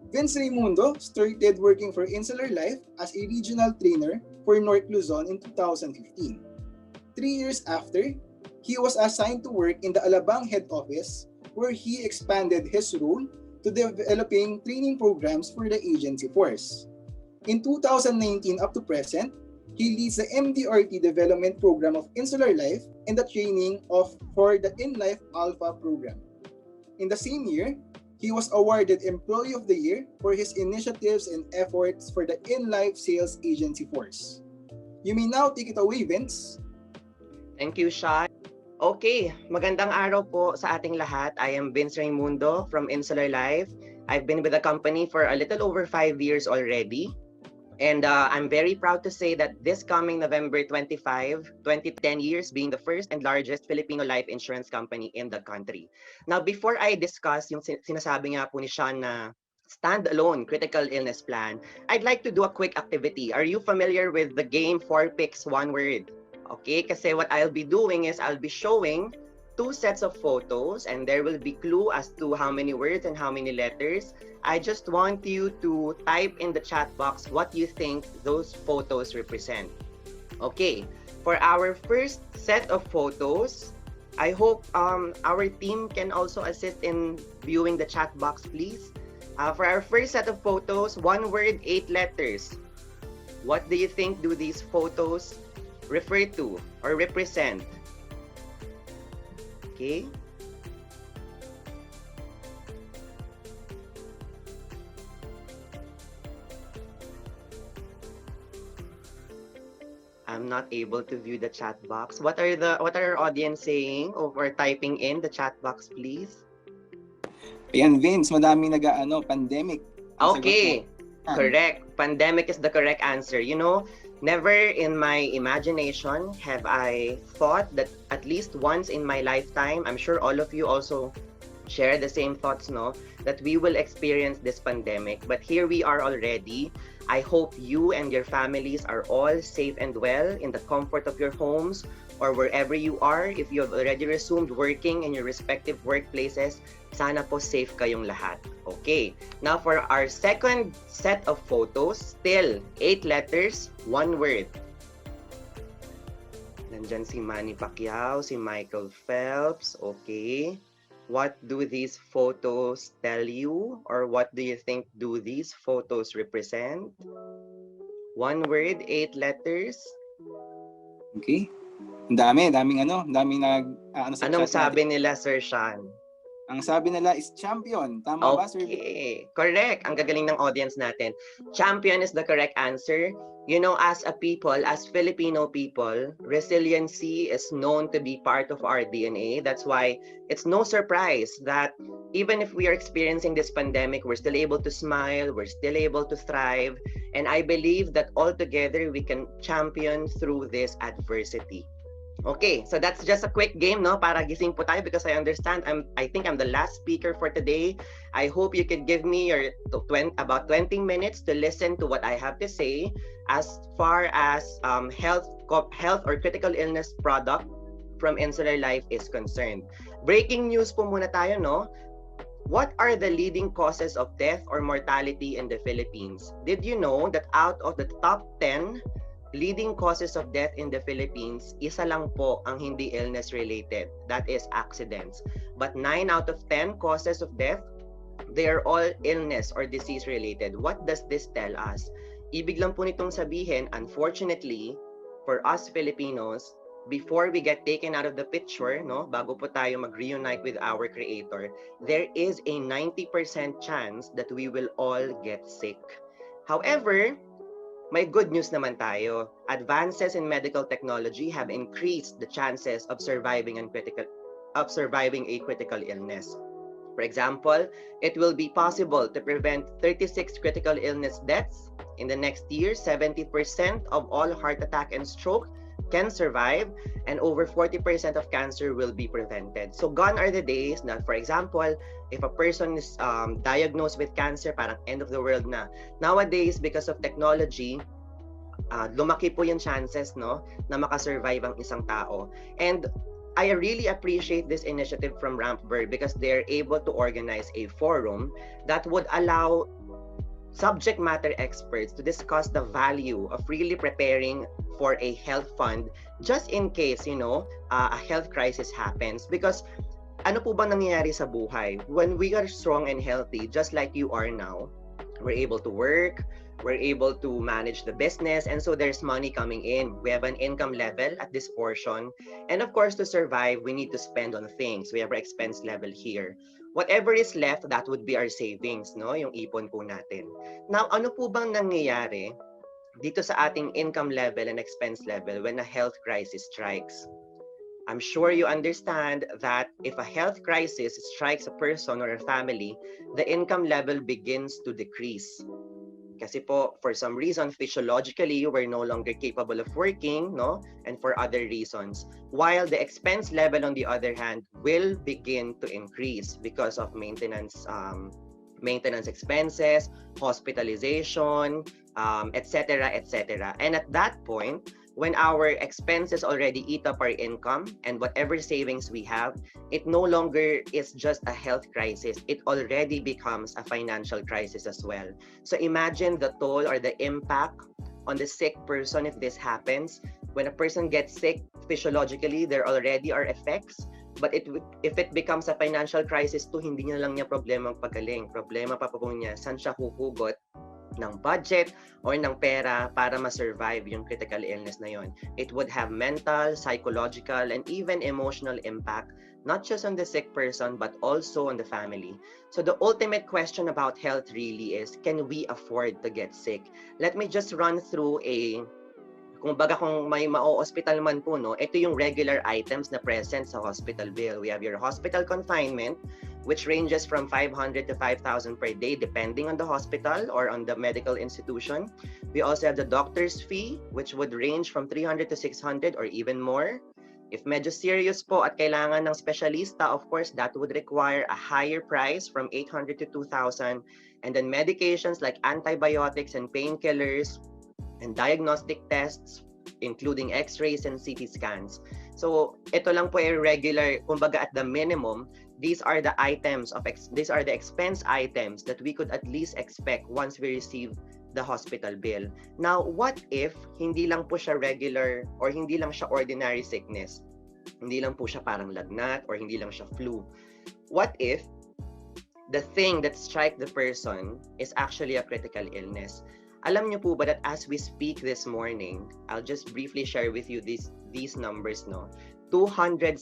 Vince Raimundo started working for Insular Life as a regional trainer for North Luzon in 2015. 3 years after, he was assigned to work in the Alabang head office, where he expanded his role to developing training programs for the agency force. In 2019 up to present, he leads the MDRT development program of Insular Life and the training for the InLife Alpha program. In the same year, he was awarded Employee of the Year for his initiatives and efforts for the InLife Sales Agency Force. You may now take it away, Vince. Thank you, Sean. Okay, magandang araw po sa ating lahat. I am Vince Raimundo from Insular Life. I've been with the company for a little over 5 years already. And I'm very proud to say that this coming November 25, 2010 years being the first and largest Filipino life insurance company in the country. Now, before I discuss yung sinasabi nga po ni Sean na standalone critical illness plan, I'd like to do a quick activity. Are you familiar with the game 4 picks 1 word? Okay, kasi what I'll be doing is I'll be showing 2 sets of photos and there will be clue as to how many words and how many letters. I just want you to type in the chat box what you think those photos represent. Okay, for our first set of photos, I hope our team can also assist in viewing the chat box, please. For our first set of photos, 1 word, 8 letters. What do you think do these photos refer to or represent? Okay. I'm not able to view the chat box. What are our audience saying or typing in the chat box, please? Ayan, Vince, madaming pandemic. Ang sagot Okay, mo. correct. Pandemic is the correct answer. You know, never in my imagination have I thought that at least once in my lifetime, I'm sure all of you also share the same thoughts, no? That we will experience this pandemic. But here we are already. I hope you and your families are all safe and well in the comfort of your homes or wherever you are. If you have already resumed working in your respective workplaces, sana po safe kayong lahat. Okay, now for our second set of photos, still 8 letters, 1 word. Nandyan si Manny Pacquiao, si Michael Phelps, okay. What do these photos tell you? Or what do you think do these photos represent? 1 word, 8 letters. Okay. Daming sa Anong chat sabi natin. nila, Sir Sean? Ang sabi nila is champion. Tama ba, Sir Vince? Okay, correct. Ang gagaling ng audience natin. Champion is the correct answer. You know, as a people, as Filipino people, resiliency is known to be part of our DNA. That's why it's no surprise that even if we are experiencing this pandemic, we're still able to smile, we're still able to thrive. And I believe that all together we can champion through this adversity. Okay, so that's just a quick game, no? Para gising po tayo because I understand I think I'm the last speaker for today. I hope you could give me about 20 minutes to listen to what I have to say as far as health or critical illness product from Insular Life is concerned. Breaking news po muna tayo, no? What are the leading causes of death or mortality in the Philippines? Did you know that out of the top 10 leading causes of death in the Philippines, isa lang po ang hindi illness related. That is accidents. But 9 out of 10 causes of death, they are all illness or disease related. What does this tell us? Ibig lang po nitong sabihin, unfortunately, for us Filipinos, before we get taken out of the picture, no, bago po tayo mag-reunite with our Creator, there is a 90% chance that we will all get sick. However, may good news naman tayo. Advances in medical technology have increased the chances of surviving a critical illness. For example, it will be possible to prevent 36 critical illness deaths. In the next year, 70% of all heart attack and stroke can survive, and over 40% of cancer will be prevented. So gone are the days na, for example, if a person is diagnosed with cancer, parang end of the world na. Nowadays, because of technology, lumaki po yung chances, no, na makasurvive ang isang tao. And I really appreciate this initiative from Rampberg because they're able to organize a forum that would allow subject matter experts to discuss the value of really preparing for a health fund just in case, you know, a health crisis happens. Because ano po ba nangyayari sa buhay? When we are strong and healthy, just like you are now, we're able to work, we're able to manage the business, and so there's money coming in. We have an income level at this portion. And of course, to survive, we need to spend on things. We have our expense level here. Whatever is left, that would be our savings, no? Yung ipon po natin. Now, ano po bang nangyayari dito sa ating income level and expense level when a health crisis strikes? I'm sure you understand that if a health crisis strikes a person or a family, the income level begins to decrease. Kasi po, for some reason, physiologically, we're no longer capable of working, no? And for other reasons. While the expense level, on the other hand, will begin to increase because of maintenance expenses, hospitalization, etc., etc. And at that point, when our expenses already eat up our income and whatever savings we have, it no longer is just a health crisis. It already becomes a financial crisis as well. So imagine the toll or the impact on the sick person if this happens. When a person gets sick, physiologically, there already are effects. But if it becomes a financial crisis to, hindi niya lang niya problema ang pagaling. Problema pa po niya, saan siya huhugot ng budget or ng pera para ma-survive yung critical illness na yon. It would have mental, psychological, and even emotional impact, not just on the sick person, but also on the family. So the ultimate question about health really is, can we afford to get sick? Let me just run through kung may ma-hospital man po, no, ito yung regular items na present sa hospital bill. We have your hospital confinement, which ranges from 500 to 5,000 per day, depending on the hospital or on the medical institution. We also have the doctor's fee, which would range from 300 to 600 or even more. If medyo serious po at kailangan ng specialista, of course, that would require a higher price from 800 to 2,000. And then medications like antibiotics and painkillers, and diagnostic tests, including x-rays and CT scans. So ito lang po ay regular, kumbaga at the minimum, these are the expense items that we could at least expect once we receive the hospital bill. Now, what if hindi lang po siya regular or hindi lang siya ordinary sickness? Hindi lang po siya parang lagnat or hindi lang siya flu. What if the thing that strike the person is actually a critical illness? Alam niyo po ba that as we speak this morning, I'll just briefly share with you these numbers, no? 276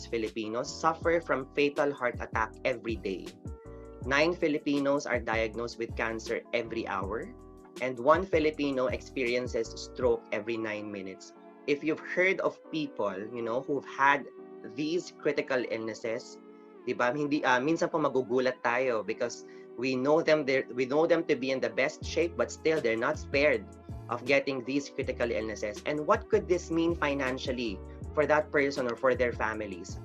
Filipinos suffer from fatal heart attack every day. 9 Filipinos are diagnosed with cancer every hour, and 1 Filipino experiences stroke every 9 minutes. If you've heard of people, who've had these critical illnesses, di ba? Minsan po magugulat tayo because we know them to be in the best shape, but still they're not spared of getting these critical illnesses. And what could this mean financially for that person or for their families?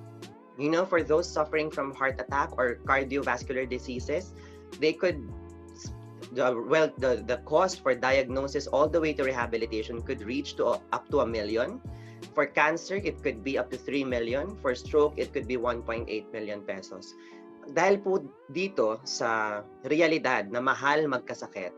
For those suffering from heart attack or cardiovascular diseases, the cost for diagnosis all the way to rehabilitation could reach to up to 1 million. For cancer, it could be up to 3 million. For stroke, it could be 1.8 million pesos. Dahil po dito sa realidad na mahal magkasakit,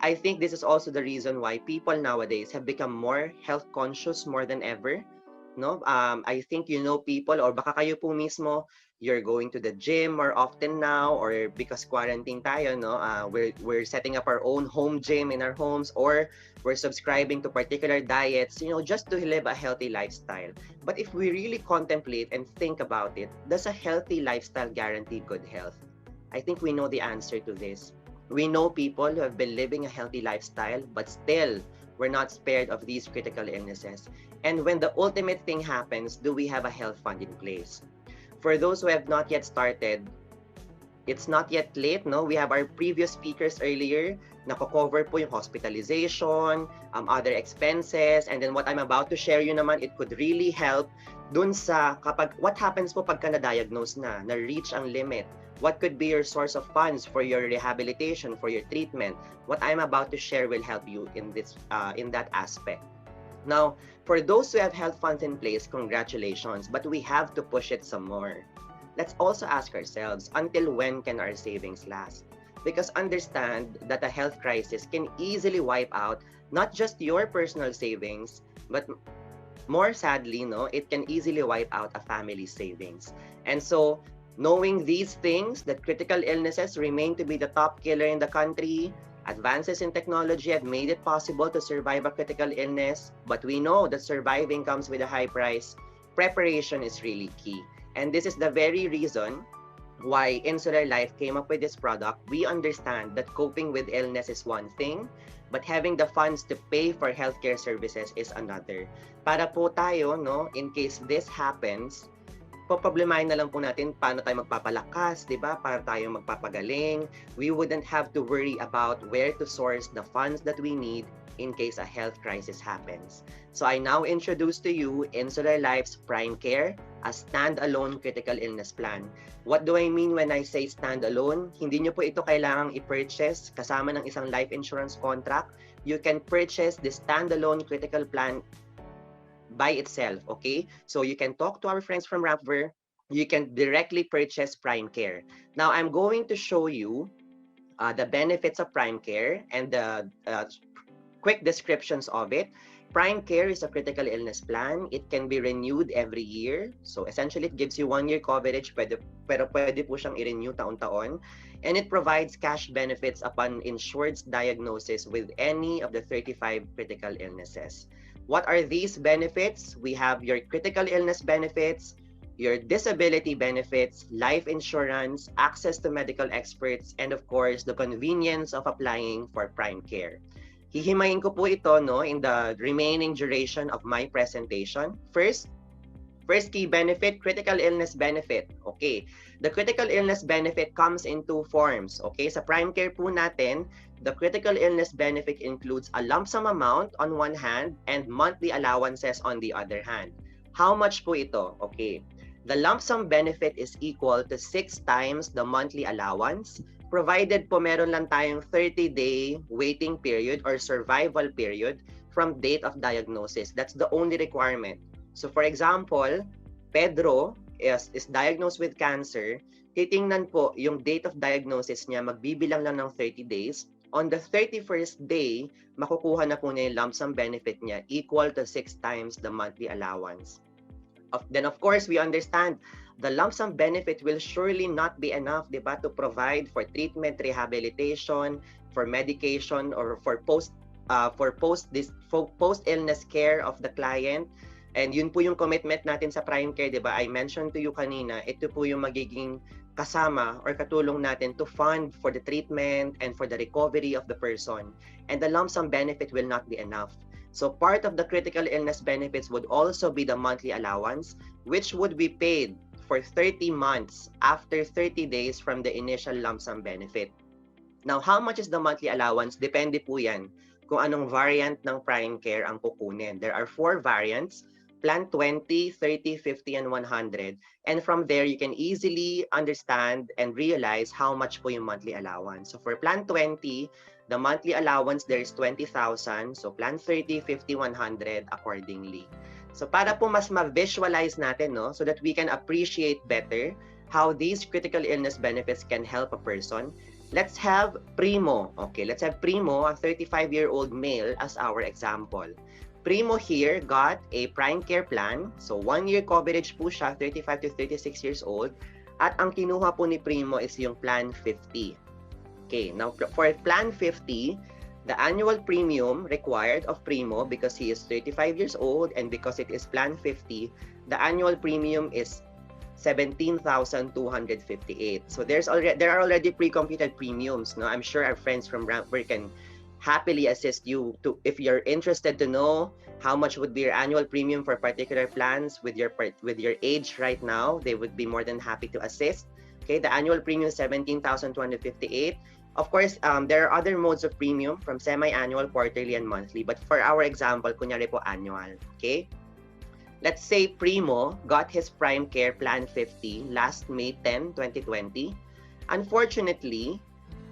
I think this is also the reason why people nowadays have become more health conscious more than ever. No, I think people, or baka kayo po mismo, you're going to the gym more often now, or because quarantine tayo, no, we're setting up our own home gym in our homes, or we're subscribing to particular diets, just to live a healthy lifestyle. But if we really contemplate and think about it, does a healthy lifestyle guarantee good health? I think we know the answer to this. We know people who have been living a healthy lifestyle, but still we're not spared of these critical illnesses. And when the ultimate thing happens, do we have a health fund in place? For those who have not yet started, it's not yet late, no? We have our previous speakers earlier, nako-cover po yung hospitalization, other expenses, and then what I'm about to share you naman, it could really help dun sa what happens po pagka na-diagnose na-reach ang limit. What could be your source of funds for your rehabilitation, for your treatment? What I'm about to share will help you in that aspect. Now, for those who have health funds in place, congratulations, but we have to push it some more. Let's also ask ourselves, until when can our savings last? Because understand that a health crisis can easily wipe out not just your personal savings, but more sadly, it can easily wipe out a family's savings. And so, knowing these things, that critical illnesses remain to be the top killer in the country, advances in technology have made it possible to survive a critical illness, but we know that surviving comes with a high price. Preparation is really key. And this is the very reason why Insular Life came up with this product. We understand that coping with illness is one thing, but having the funds to pay for healthcare services is another. Para po tayo, no, in case this happens, poproblemahin na lang po natin paano tayo magpapalakas, di ba? Para tayo magpapagaling. We wouldn't have to worry about where to source the funds that we need in case a health crisis happens. So I now introduce to you Insular Life's Prime Care, a standalone critical illness plan. What do I mean when I say standalone? Hindi nyo po ito kailangang i-purchase kasama ng isang life insurance contract. You can purchase the standalone critical plan by itself, okay? So you can talk to our friends from Rapver. You can directly purchase Prime Care. Now I'm going to show you the benefits of Prime Care and the quick descriptions of it. Prime Care is a critical illness plan. It can be renewed every year. So essentially, it gives you 1 year coverage, pero pwede po siyang i-renew taon-taon. And it provides cash benefits upon insured's diagnosis with any of the 35 critical illnesses. What are these benefits? We have your critical illness benefits, your disability benefits, life insurance, access to medical experts, and of course, the convenience of applying for Prime Care. Hihimayin ko po ito, no, in the remaining duration of my presentation. First key benefit, critical illness benefit. Okay, the critical illness benefit comes in two forms. Okay, sa Prime Care po natin, the critical illness benefit includes a lump sum amount on one hand and monthly allowances on the other hand. How much po ito? Okay, the lump sum benefit is equal to 6 times the monthly allowance, provided po meron lang tayong 30-day waiting period or survival period from date of diagnosis. That's the only requirement. So for example, Pedro is diagnosed with cancer. Titingnan po yung date of diagnosis niya, magbibilang lang ng 30 days. On the 31st day, makukuha na po niya yung lump sum benefit niya equal to 6 times the monthly allowance. Then of course, we understand the lump sum benefit will surely not be enough, di ba, to provide for treatment, rehabilitation, for medication, or for post-illness care of the client. And yun po yung commitment natin sa Prime Care, di ba? I mentioned to you kanina, ito po yung magiging kasama or katulong natin to fund for the treatment and for the recovery of the person. And the lump sum benefit will not be enough. So part of the critical illness benefits would also be the monthly allowance, which would be paid for 30 months after 30 days from the initial lump sum benefit. Now, how much is the monthly allowance? Depende po yan kung anong variant ng Prime Care ang kukunin. There are 4 variants, Plan 20, 30, 50, and 100. And from there, you can easily understand and realize how much po yung monthly allowance. So for Plan 20, the monthly allowance there is 20,000. So Plan 30, 50, 100 accordingly. So para po mas ma-visualize natin, no, so that we can appreciate better how these critical illness benefits can help a person, let's have Primo. Okay, let's have Primo, a 35-year-old male, as our example. Primo here got a Prime Care plan. So 1 year coverage po siya, 35 to 36 years old. At ang kinuha po ni Primo is yung Plan 50. Okay, now for Plan 50, the annual premium required of Primo, because he is 35 years old and because it is Plan 50, the annual premium is 17,258. So there are already pre-computed premiums. No, I'm sure our friends from Rapver can happily assist you to, if you're interested to know how much would be your annual premium for particular plans with your age right now. They would be more than happy to assist. Okay, the annual premium is 17,258. Of course, there are other modes of premium from semi-annual, quarterly, and monthly. But for our example, kunyari po annual. Okay? Let's say Primo got his Prime Care Plan 50 last May 10, 2020. Unfortunately,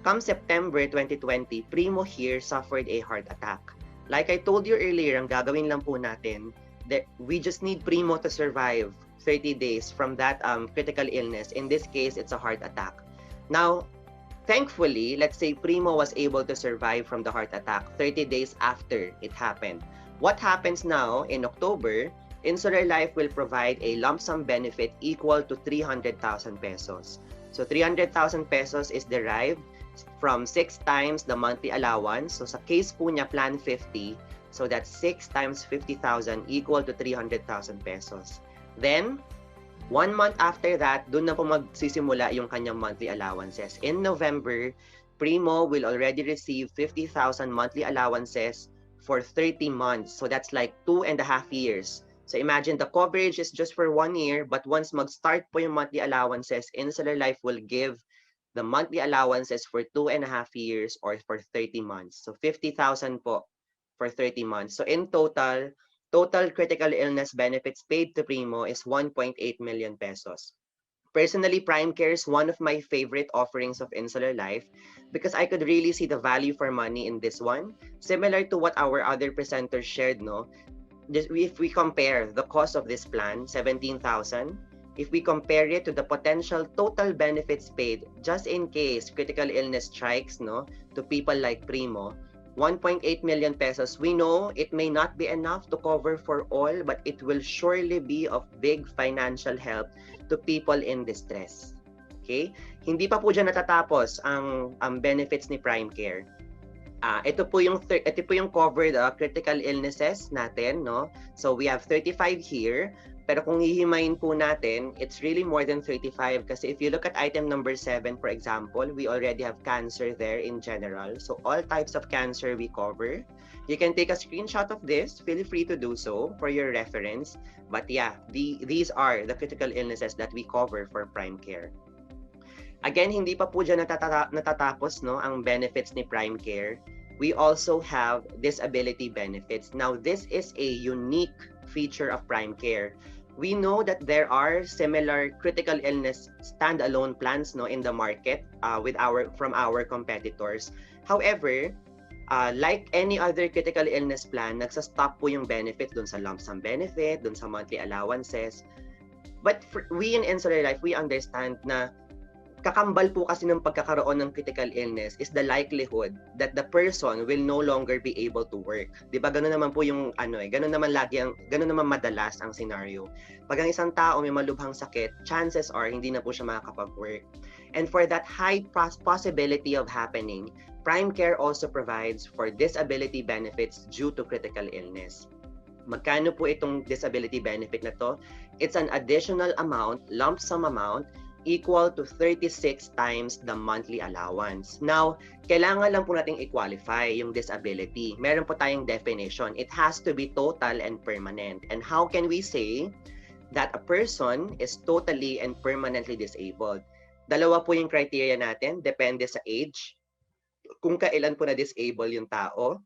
come September 2020, Primo here suffered a heart attack. Like I told you earlier, ang gagawin lang po natin, that we just need Primo to survive 30 days from that critical illness. In this case, it's a heart attack. Now, thankfully, let's say Primo was able to survive from the heart attack 30 days after it happened. What happens now in October, Insular Life will provide a lump sum benefit equal to 300,000 pesos. So 300,000 pesos is derived from 6 times the monthly allowance. So sa case po niya, Plan 50, so that's 6 times 50,000 equal to 300,000 pesos. Then, 1 month after that, doon na po magsisimula yung kanyang monthly allowances. In November, Primo will already receive 50,000 monthly allowances for 30 months. So that's like 2.5 years. So imagine the coverage is just for 1 year, but once mag-start po yung monthly allowances, Insular Life will give the monthly allowances for 2.5 years or for 30 months. So 50,000 po for 30 months. So in total critical illness benefits paid to Primo is 1.8 million pesos. Personally, Prime Care is one of my favorite offerings of Insular Life because I could really see the value for money in this one. Similar to what our other presenters shared, no? If we compare the cost of this plan, 17,000, if we compare it to the potential total benefits paid just in case critical illness strikes, no, to people like Primo, 1.8 million pesos, we know it may not be enough to cover for all, but it will surely be of big financial help to people in distress. Okay? Hindi pa po dyan natatapos ang benefits ni Prime Care. Ito po yung covered critical illnesses natin, no? So we have 35 here. Pero kung hihimayin po natin, it's really more than 35 kasi if you look at item number 7, for example, we already have cancer there in general. So all types of cancer we cover. You can take a screenshot of this. Feel free to do so for your reference. But yeah, these are the critical illnesses that we cover for Prime Care. Again, hindi pa po dyan natatapos, no, ang benefits ni Prime Care. We also have disability benefits. Now, this is a unique feature of Prime Care. We know that there are similar critical illness standalone plans, no, in the market from our competitors. However, like any other critical illness plan, nagsa-stop po yung benefit dun sa lump sum benefit, dun sa monthly allowances. But we in Insular Life, we understand na kakambal po kasi ng pagkakaroon ng critical illness is the likelihood that the person will no longer be able to work. 'Di ba? Ganun naman po yung ganun naman madalas ang scenario. Pag ang isang tao may malubhang sakit, chances are hindi na po siya makakapag-work. And for that high possibility of happening, Prime Care also provides for disability benefits due to critical illness. Magkano po itong disability benefit na to? It's an additional amount, lump sum amount, equal to 36 times the monthly allowance. Now, kailangan lang po nating i-qualify yung disability. Meron po tayong definition. It has to be total and permanent. And how can we say that a person is totally and permanently disabled? Dalawa po yung criteria natin. Depende sa age. Kung kailan po na-disable yung tao.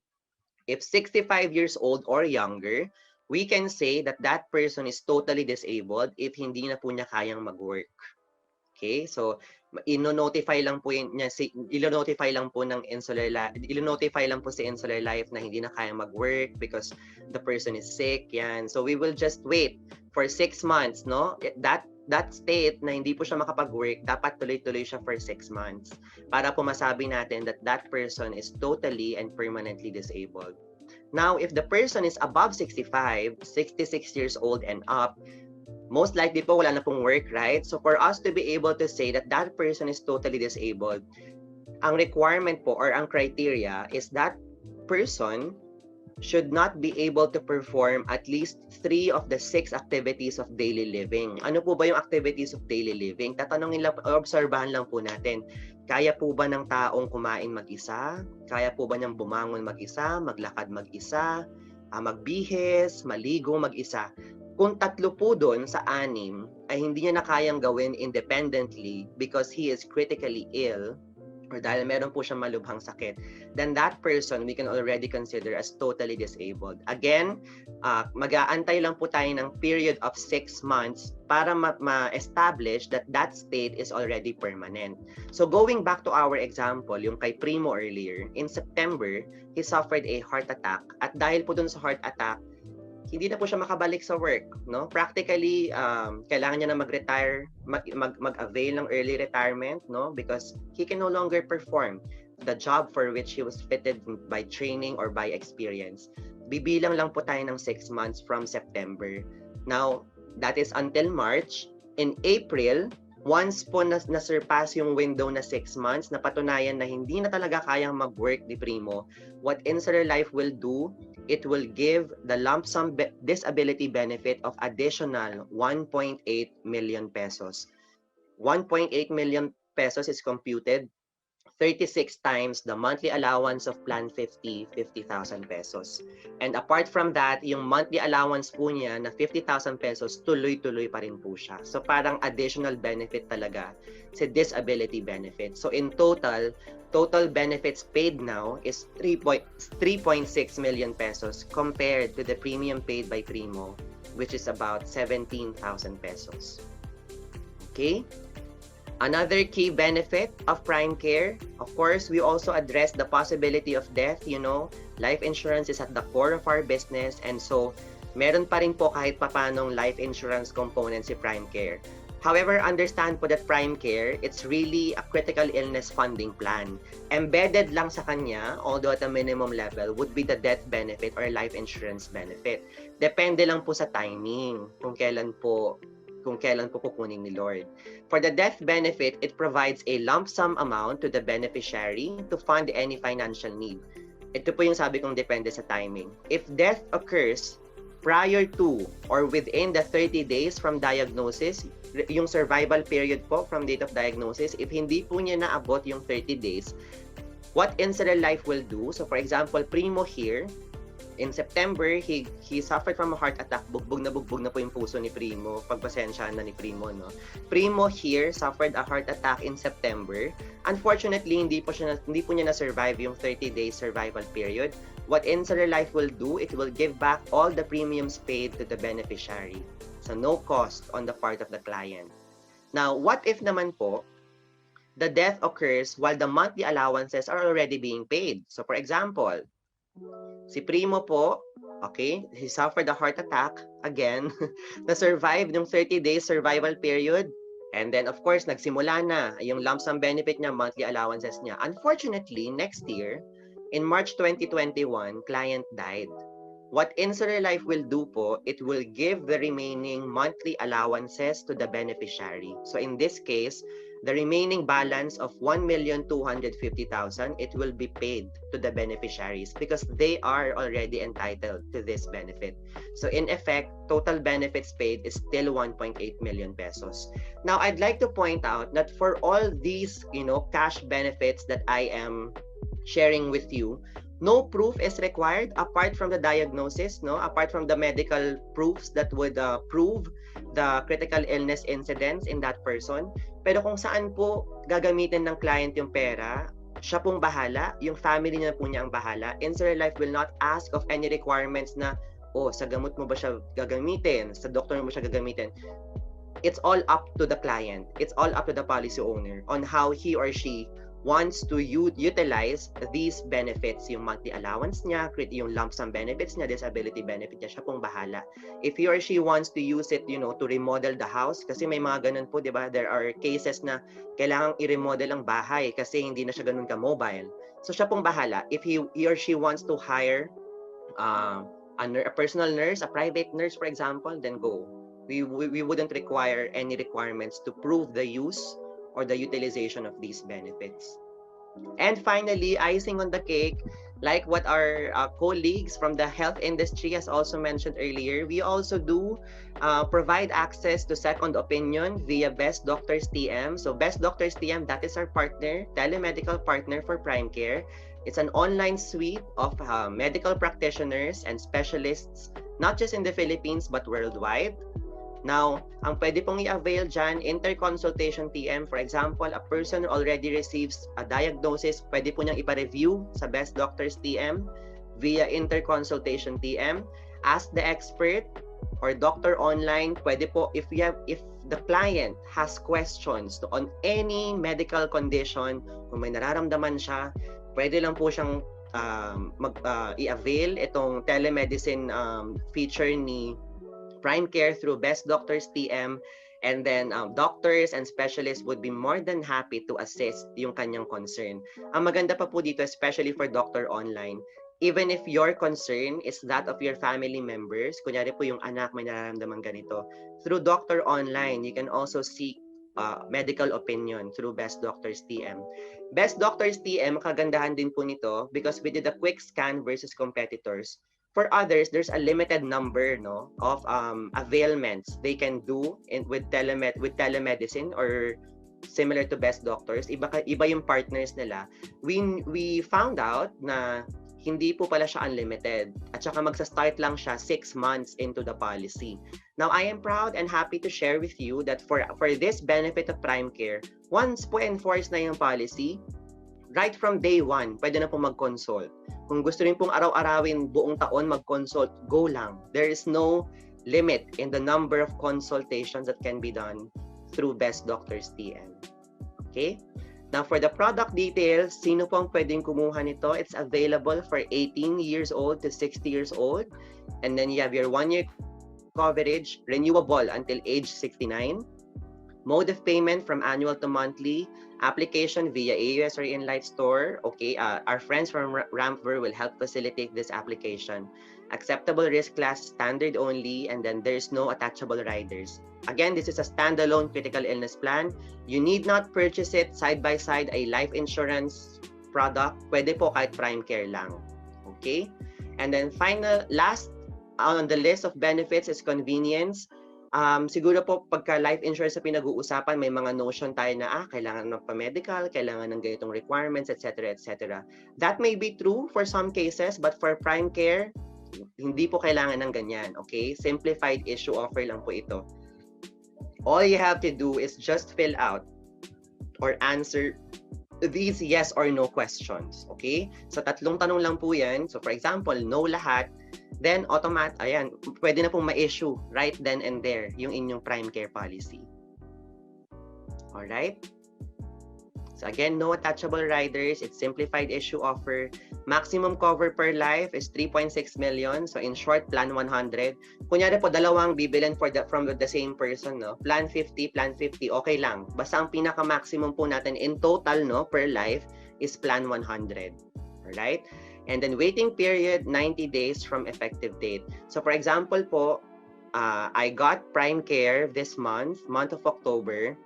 If 65 years old or younger, we can say that that person is totally disabled if hindi na po niya kayang mag-work. Okay, so ino-notify lang po ilo-notify lang po ng ilo-notify lang po si Insular Life na hindi na kaya mag-work because the person is sick, yan. So we will just wait for 6 months, no? That state na hindi po siya makapag-work, dapat tuloy-tuloy siya for 6 months para po masabi natin that that person is totally and permanently disabled. Now, if the person is above 65, 66 years old and up, most likely po wala na pong work, right? So for us to be able to say that that person is totally disabled, ang requirement po or ang criteria is that person should not be able to perform at least 3 of the 6 activities of daily living. Ano po ba yung activities of daily living? Tatanungin lang, obserbahan lang po natin. Kaya po ba ng taong kumain mag-isa? Kaya po ba niyang bumangon mag-isa, maglakad mag-isa, magbihis, maligo mag-isa? Kung 3 po doon sa 6 ay hindi niya na kayang gawin independently because he is critically ill or dahil meron po siyang malubhang sakit, then that person we can already consider as totally disabled. Again, mag-aantay lang po tayo ng period of 6 months para ma-establish that that state is already permanent. So going back to our example, yung kay Primo earlier, in September, he suffered a heart attack at dahil po dun sa heart attack, hindi na po siya makabalik sa work, no? Practically, kailangan niya na mag-retire, mag-avail ng early retirement, no? Because he can no longer perform the job for which he was fitted by training or by experience. Bibilang lang po tayo ng 6 months from September. Now, that is until March. In April, Once po na-surpass yung window na 6 months, napatunayan na hindi na talaga kayang mag-work ni Primo, what Insular Life will do, it will give the lump sum disability benefit of additional 1.8 million pesos. 1.8 million pesos is computed 36 times the monthly allowance of Plan 50, 50,000 pesos. And apart from that, yung monthly allowance po niya na 50,000 pesos, tuloy-tuloy pa rin po siya. So parang additional benefit talaga sa disability benefit. So in total benefits paid now is 3.6 million pesos compared to the premium paid by Primo, which is about 17,000 pesos. Okay? Another key benefit of Prime Care, of course, we also address the possibility of death. You know, life insurance is at the core of our business, and so meron pa rin po kahit papanong life insurance component si Prime Care. However, understand po that Prime Care, it's really a critical illness funding plan. Embedded lang sa kanya, although at a minimum level, would be the death benefit or life insurance benefit. Depende lang po sa timing kung kailan po kukunin ni Lord. For the death benefit, it provides a lump sum amount to the beneficiary to fund any financial need. Ito po yung sabi kong depende sa timing. If death occurs prior to or within the 30 days from diagnosis, yung survival period po from date of diagnosis, if hindi po niya naabot yung 30 days, what Insular Life will do, so for example, Primo here, in September, he suffered from a heart attack. Bugbog na po yung puso ni Primo. Pagpasensya na ni Primo, no? Primo here suffered a heart attack in September. Unfortunately, hindi po niya na-survive yung 30-day survival period. What Insular Life will do, it will give back all the premiums paid to the beneficiary. So no cost on the part of the client. Now, what if naman po, the death occurs while the monthly allowances are already being paid? So for example, si Primo po, okay, he suffered a heart attack again, na-survive yung 30 days survival period, and then of course, nagsimula na yung lump sum benefit niya, monthly allowances niya. Unfortunately, next year, in March 2021, client died. What Insular Life will do po, it will give the remaining monthly allowances to the beneficiary. So in this case, the remaining balance of 1,250,000, it will be paid to the beneficiaries because they are already entitled to this benefit. So in effect, total benefits paid is still 1.8 million pesos. Now, I'd like to point out that for all these, cash benefits that I am sharing with you, no proof is required apart from the diagnosis, apart from the medical proofs that would prove the critical illness incidents in that person. Pero kung saan po gagamitin ng client yung pera, siya pong bahala, yung family niya po niya ang bahala. Insular Life will not ask of any requirements na, sa gamot mo ba siya gagamitin? Sa doktor mo siya gagamitin? It's all up to the client. It's all up to the policy owner on how he or she wants to utilize these benefits, yung monthly allowance niya, yung lump sum benefits niya, disability benefit niya, siya pong bahala. If he or she wants to use it, to remodel the house, kasi may mga ganun po, di ba? There are cases na kailangang i-remodel ang bahay kasi hindi na siya ganun ka-mobile. So siya pong bahala. If he or she wants to hire a personal nurse, a private nurse, for example, then go. We wouldn't require any requirements to prove the use or the utilization of these benefits. And finally, icing on the cake, like what our colleagues from the health industry has also mentioned earlier, we also do provide access to second opinion via Best Doctors TM. So Best Doctors TM, that is our partner, telemedical partner for Prime Care. It's an online suite of medical practitioners and specialists, not just in the Philippines, but worldwide. Now, ang pwede pong i-avail dyan, interconsultation TM. For example, a person already receives a diagnosis, pwede po niyang ipa-review sa Best Doctors TM via interconsultation TM. Ask the expert or doctor online. Pwede po, if the client has questions on any medical condition, kung may nararamdaman siya, pwede lang po siyang i-avail itong telemedicine feature ni Prime Care through Best Doctors TM, and then doctors and specialists would be more than happy to assist yung kanyang concern. Ang maganda pa po dito, especially for Doctor Online, even if your concern is that of your family members, kunyari po yung anak may nararamdaman ganito, through Doctor Online, you can also seek medical opinion through Best Doctors TM. Best Doctors TM, kagandahan din po nito because we did a quick scan versus competitors. For others, there's a limited number of availments they can do with telemedicine or similar to Best Doctors. Iba yung partners nila. We found out na hindi po pala siya unlimited. At saka magsa-start lang siya 6 months into the policy. Now, I am proud and happy to share with you that for this benefit of Prime Care, once po enforce na yung policy, right from day 1, pwede na po mag-consult. Kung gusto rin pong araw-arawin buong taon mag-consult, go lang. There is no limit in the number of consultations that can be done through Best Doctors TM. Okay? Now, for the product details, sino po ang pwedeng kumuha nito? It's available for 18 years old to 60 years old. And then you have your 1-year coverage, renewable until age 69. Mode of payment from annual to monthly. Application via AUS or Inlight Store. Okay, our friends from Rampver will help facilitate this application. Acceptable risk class, standard only, and then there's no attachable riders. Again, this is a standalone critical illness plan. You need not purchase it side by side a life insurance product. Pwede po kahit Prime Care lang. Okay? And then last on the list of benefits is convenience. Siguro po pagka life insurance sa pinag-uusapan, may mga notion tayo na kailangan ng pa-medical, kailangan ng ganitong requirements, etc. etc. That may be true for some cases, but for Prime Care, hindi po kailangan ng ganyan. Okay? Simplified issue offer lang po ito. All you have to do is just fill out or answer these yes or no questions. Okay? So, 3 tanong lang po yan. So, for example, no lahat. Then, pwede na pong ma-issue right then and there yung inyong Prime Care policy. Alright? So, again, no attachable riders. It's simplified issue offer. Maximum cover per life is 3.6 million. So, in short, plan 100. Kunyari po, dalawang bibilin from the same person, no? Plan 50, plan 50, okay lang. Basta ang pinaka-maximum po natin in total, no, per life is plan 100. Alright? And then waiting period, 90 days from effective date. So, for example po, I got Prime Care this month of October.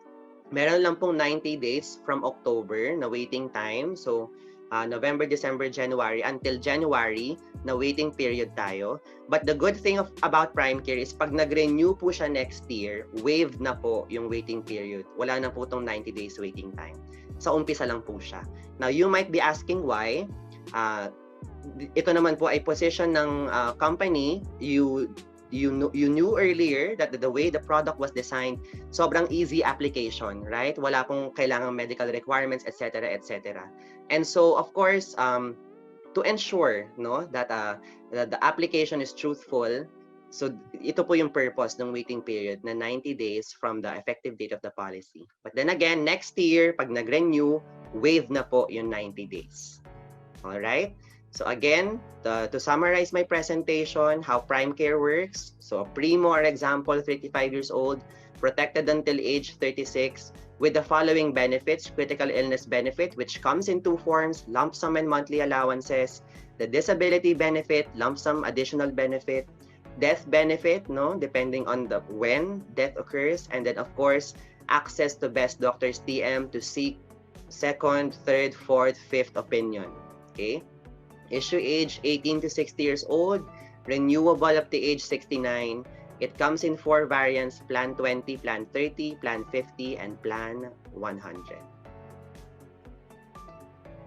Meron lang pong 90 days from October na waiting time. So, November, December, January, until January na waiting period tayo. But the good thing about Prime Care is pag nag-renew po siya next year, waived na po yung waiting period. Wala na po itong 90 days waiting time. Sa umpisa lang po siya. Now, you might be asking why. Ito naman po ay position ng company. You knew earlier that the way the product was designed, sobrang easy application, right? Wala pong kailangang medical requirements, etc., etc. And so, of course, to ensure that the application is truthful, so ito po yung purpose ng waiting period na 90 days from the effective date of the policy. But then again, next year, pag nag-renew, waive na po yung 90 days. All right? So again, to summarize my presentation, how Prime Care works. So Primo, our example, 35 years old, protected until age 36 with the following benefits: critical illness benefit, which comes in 2 forms, lump sum and monthly allowances, the disability benefit, lump sum additional benefit, death benefit, depending on when death occurs, and then of course, access to Best Doctors TM to seek 2nd, 3rd, 4th, 5th opinion. Okay? Issue age 18 to 60 years old, renewable up to age 69. It comes in 4 variants: Plan 20, Plan 30, Plan 50, and Plan 100.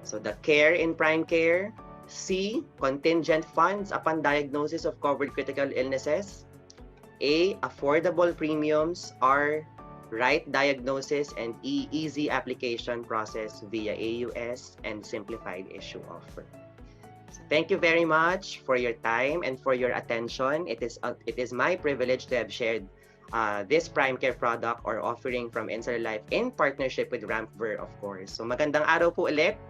So the care in Prime Care: C, contingent funds upon diagnosis of covered critical illnesses. A, affordable premiums. R, right diagnosis. And E, easy application process via AUS and simplified issue offer. Thank you very much for your time and for your attention. It is my privilege to have shared this Prime Care product or offering from Insular Life in partnership with Rampver, of course. So magandang araw po ulit.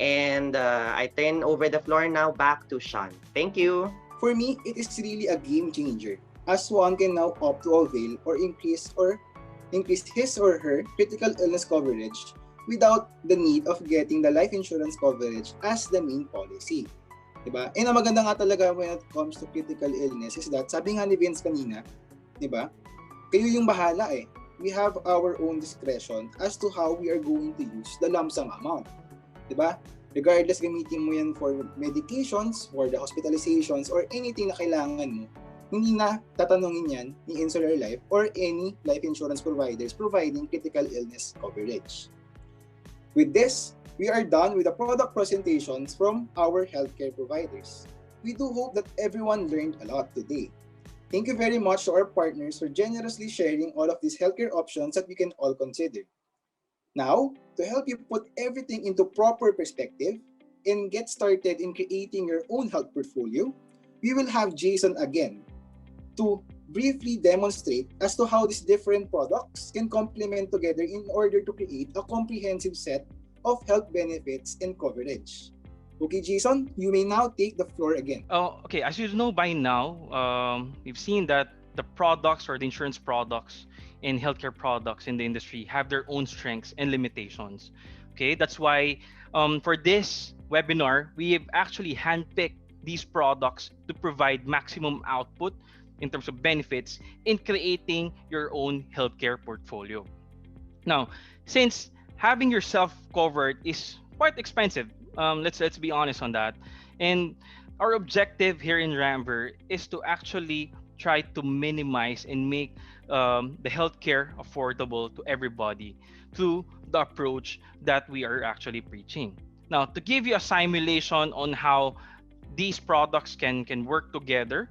And I turn over the floor now back to Sean. Thank you. For me, it is really a game changer, as one can now opt to avail or increase his or her critical illness coverage without the need of getting the life insurance coverage as the main policy. Diba? And ang maganda nga talaga when it comes to critical illness is that, sabi nga ni Vince kanina, diba? Kayo yung bahala eh. we have our own discretion as to how we are going to use the lump sum amount. Diba? Regardless, gamitin mo yan for medications, for the hospitalizations, or anything na kailangan mo, hindi na tatanungin yan ni Insular Life or any life insurance providers providing critical illness coverage. With this, we are done with the product presentations from our healthcare providers. We do hope that everyone learned a lot today. Thank you very much to our partners for generously sharing all of these healthcare options that we can all consider. Now, to help you put everything into proper perspective and get started in creating your own health portfolio, we will have Jason again to briefly demonstrate as to how these different products can complement together in order to create a comprehensive set of health benefits and coverage. Okay, Jason, you may now take the floor again. Oh, okay. As you know by now, we've seen that the products or the insurance products and healthcare products in the industry have their own strengths and limitations. Okay, that's why for this webinar, we have actually handpicked these products to provide maximum output in terms of benefits in creating your own healthcare portfolio. Now, since having yourself covered is quite expensive, let's be honest on that, and our objective here in Ramver is to actually try to minimize and make the healthcare affordable to everybody through the approach that we are actually preaching. Now, to give you a simulation on how these products can work together,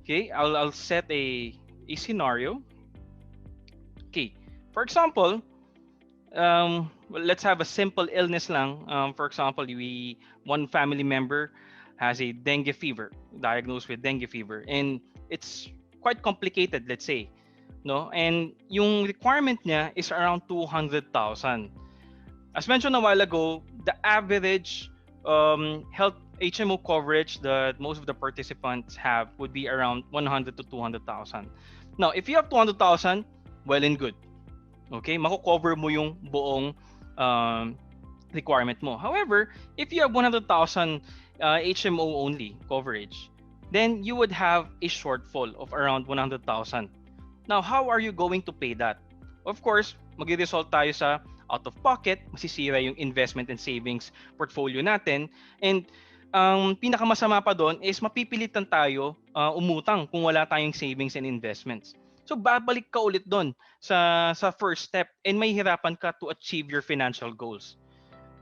okay, I'll set a scenario. Okay, for example, well, let's have a simple illness lang. For example, one family member has a dengue fever, diagnosed with dengue fever, and it's quite complicated, let's say, no? And yung requirement niya is around 200,000. As mentioned a while ago, the average health HMO coverage that most of the participants have would be around 100 to 200,000. Now, if you have 200,000, well and good. Okay, mako-cover mo yung buong requirement mo. However, if you have 100,000 HMO only coverage, then you would have a shortfall of around 100,000. Now, how are you going to pay that? Of course, mag-result tayo sa out of pocket, masisira yung investment and savings portfolio natin, and ang pinakamasama pa doon is mapipilitan tayo umutang kung wala tayong savings and investments. So babalik ka ulit doon sa first step and may hirapan ka to achieve your financial goals.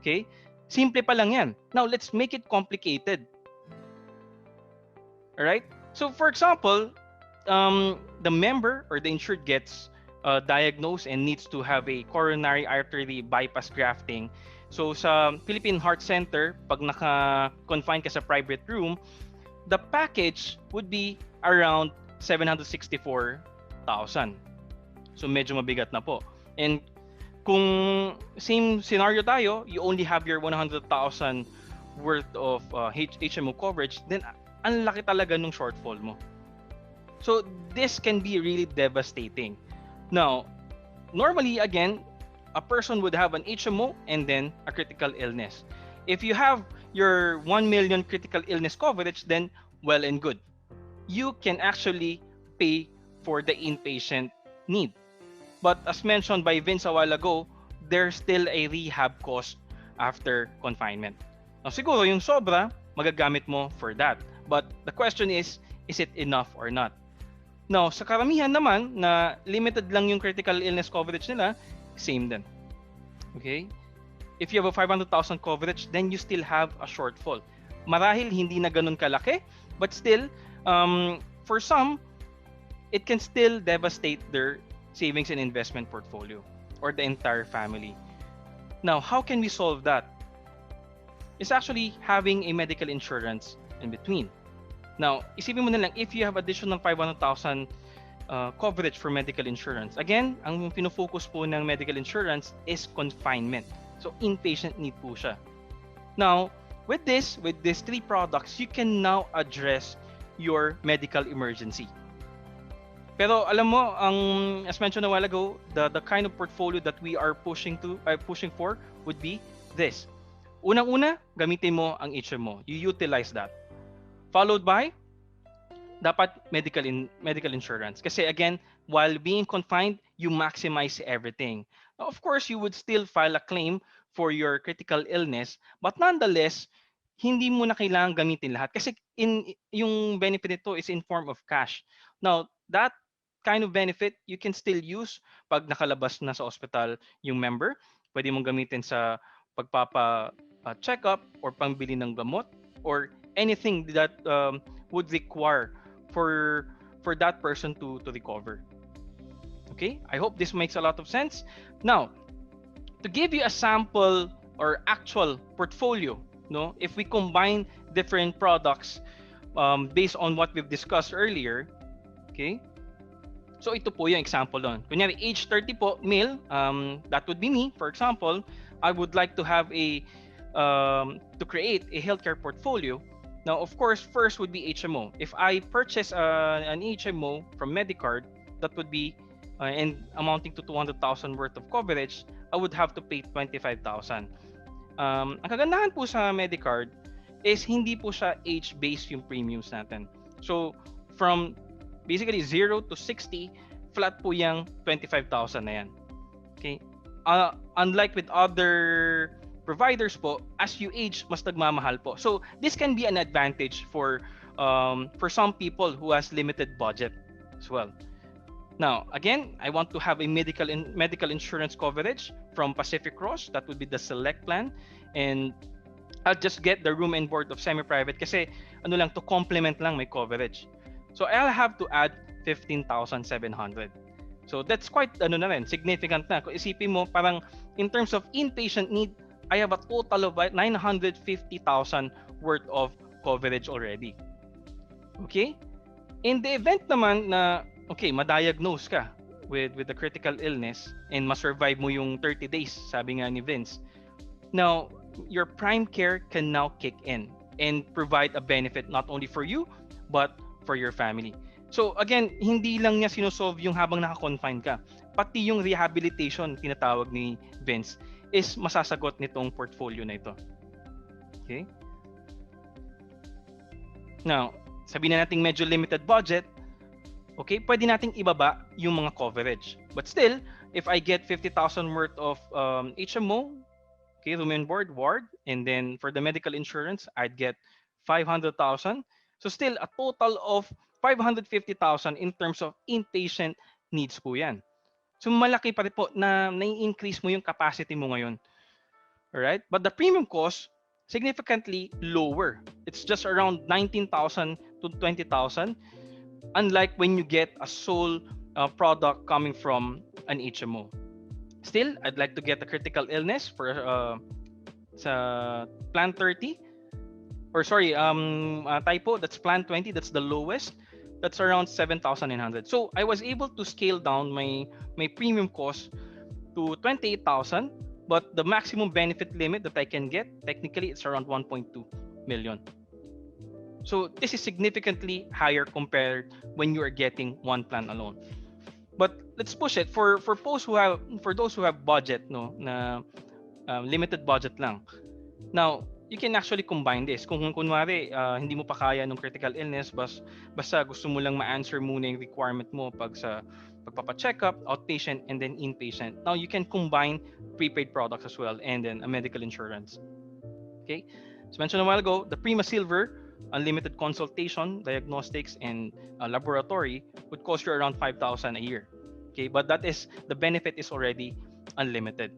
Okay? Simple pa lang yan. Now, let's make it complicated. Alright? So for example, the member or the insured gets diagnosed and needs to have a coronary artery bypass grafting. So sa Philippine Heart Center, pag naka-confine ka sa private room, the package would be around 764,000. So medyo mabigat na po. And kung same scenario tayo, you only have your 100,000 worth of HMO coverage, then ang laki talaga nung shortfall mo. So this can be really devastating. Now, normally again, a person would have an HMO and then a critical illness. If you have your 1 million critical illness coverage, then well and good. You can actually pay for the inpatient need. But as mentioned by Vince a while ago, there's still a rehab cost after confinement. Now siguro yung sobra, magagamit mo for that. But the question is it enough or not? Now, sa karamihan naman na limited lang yung critical illness coverage nila, same din. Okay? If you have a 500,000 coverage, then you still have a shortfall. Marahil hindi na ganun kalaki, but still, for some, it can still devastate their savings and investment portfolio or the entire family. Now, how can we solve that? It's actually having a medical insurance in between. Now, isipin mo na lang, if you have additional 500,000 coverage for medical insurance, again, ang pinofocus po ng medical insurance is confinement. So, inpatient need po siya. Now, with these three products, you can now address your medical emergency. Pero alam mo, as mentioned a while ago, the kind of portfolio that we are pushing for would be this. Unang-una, gamitin mo ang HMO. You utilize that. Followed by dapat medical insurance. Kasi again, while being confined, you maximize everything. Now, of course, you would still file a claim for your critical illness, but nonetheless, hindi mo na kailangan gamitin lahat kasi yung benefit nito is in form of cash. Now, that kind of benefit you can still use pag nakalabas na sa ospital yung member. Pwede mong gamitin sa pagpapa check-up or pangbili ng gamot or anything that would require for that person to recover. Okay, I hope this makes a lot of sense. Now, to give you a sample or actual portfolio, no, if we combine different products based on what we've discussed earlier, okay. So ito po yung example doon. Kunyari, age 30 po, male, that would be me, for example. I would like to have to create a healthcare portfolio. Now, of course, first would be HMO. If I purchase an HMO from Medicard, that would be and amounting to 200,000 worth of coverage, I would have to pay 25,000. Ang kagandahan po sa Medicard is hindi po siya age-based yung premiums natin. So, from basically 0 to 60, flat po yung 25,000 na yan. Okay? Unlike with other providers po, as you age, mas nagmamahal po. So, this can be an advantage for some people who has limited budget as well. Now, again, I want to have a medical insurance coverage from Pacific Cross. That would be the select plan. And I'll just get the room and board of semi-private kasi ano lang, to complement lang my coverage. So, I'll have to add 15,700. So, that's quite significant na. Kung isipin mo, parang in terms of inpatient need, I have a total of 950,000 worth of coverage already. Okay? In the event naman na ma-diagnose ka with the critical illness and ma-survive mo yung 30 days, sabi nga ni Vince. Now, your prime care can now kick in and provide a benefit not only for you, but for your family. So again, hindi lang niya sinosolve yung habang naka-confine ka. Pati yung rehabilitation, tinatawag ni Vince, is masasagot nitong portfolio na ito. Okay? Now, sabihin na natin medyo limited budget, okay, pwede nating ibaba yung mga coverage. But still, if I get 50,000 worth of HMO, okay, room and board, ward, and then for the medical insurance, I'd get 500,000. So still, a total of 550,000 in terms of inpatient needs po yan. So malaki pa rin po na nai-increase mo yung capacity mo ngayon. Alright? But the premium cost, significantly lower. It's just around 19,000 to 20,000. Unlike when you get a sole product coming from an HMO. Still, I'd like to get a critical illness for sa Plan 30. Or sorry, typo, that's Plan 20, that's the lowest. That's around 7,900. So I was able to scale down my premium cost to 28,000, but the maximum benefit limit that I can get, technically, it's around 1.2 million. So this is significantly higher compared when you are getting one plan alone. But let's push it for those who have budget, no, na limited budget lang. Now, you can actually combine this. Kung kunwari, hindi mo pa kaya ng critical illness, basta gusto mo lang ma-answer muna yung requirement mo sa pagpapa-check-up, outpatient, and then inpatient. Now, you can combine prepaid products as well, and then a medical insurance. Okay? As mentioned a while ago, the Prima Silver, unlimited consultation, diagnostics, and laboratory would cost you around 5,000 a year. Okay? But the benefit is already unlimited.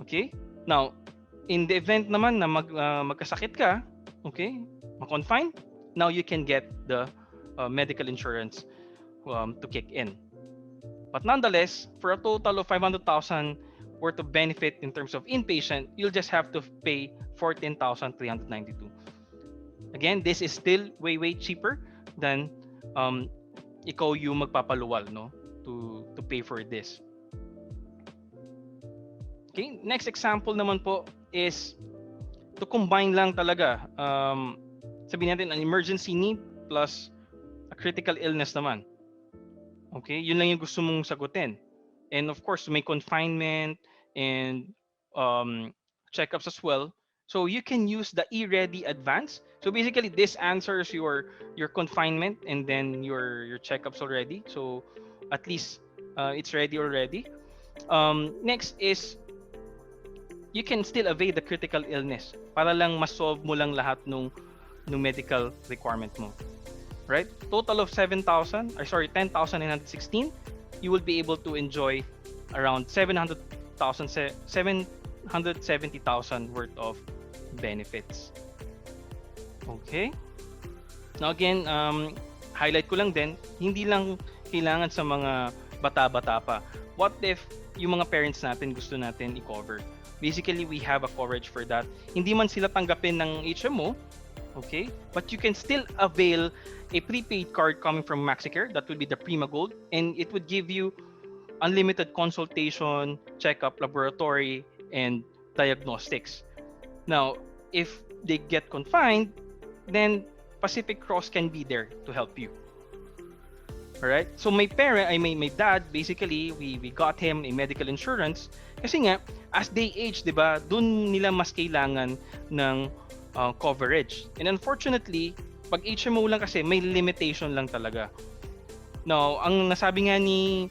Okay? Now, in the event naman na magkasakit ka, okay, ma-confine, now you can get the medical insurance to kick in. But nonetheless, for a total of 500,000 worth of benefit in terms of inpatient, you'll just have to pay 14,392. Again, this is still way cheaper than ikaw yung magpapaluwal, no, to pay for this. Okay, next example naman po is to combine lang talaga. Sabihin natin, an emergency need plus a critical illness naman. Okay, yun lang yung gusto mong sagutin. And of course, may confinement and checkups as well. So you can use the eReady Advance. So basically, this answers your confinement and then your checkups already. So at least it's ready already. Next is you can still evade the critical illness para lang ma-solve mo lang lahat nung medical requirement mo. Right? Total of 10,916, you will be able to enjoy around 770,000 worth of benefits. Okay? Now again, highlight ko lang din, hindi lang kailangan sa mga bata-bata pa. What if yung mga parents natin gusto natin i-cover? Basically, we have a coverage for that. Hindi man sila tanggapin ng HMO, okay? But you can still avail a prepaid card coming from Maxicare. That would be the Prima Gold, and it would give you unlimited consultation, checkup, laboratory, and diagnostics. Now, if they get confined, then Pacific Cross can be there to help you. All right? So my dad, basically, we got him a medical insurance kasi nga as they age, 'di ba? Doon nila mas kailangan ng coverage. And unfortunately, pag HMO lang kasi may limitation lang talaga. Now, ang nasabi nga ni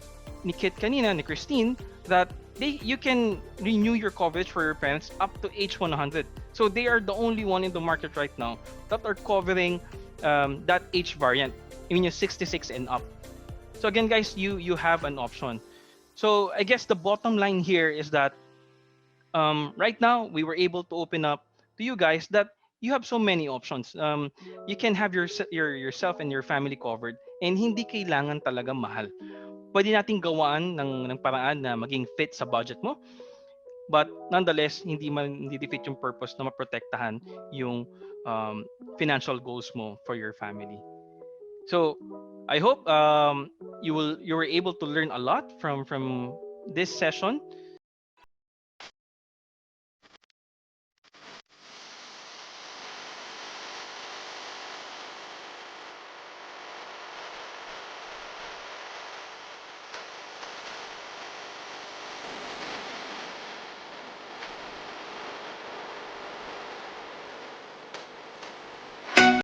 Kit kanina, ni Christine, that you can renew your coverage for your parents up to age 100. So they are the only one in the market right now that are covering that age variant. I mean, 66 and up. So again, guys, you have an option. So I guess the bottom line here is that right now we were able to open up to you guys that you have so many options. You can have yourself and your family covered, and hindi kailangan talaga mahal. Pwede nating gawaan ng paraan na maging fit sa budget mo. But nonetheless, hindi defeat yung purpose na maprotektahan yung financial goals mo for your family. So I hope you were able to learn a lot from this session.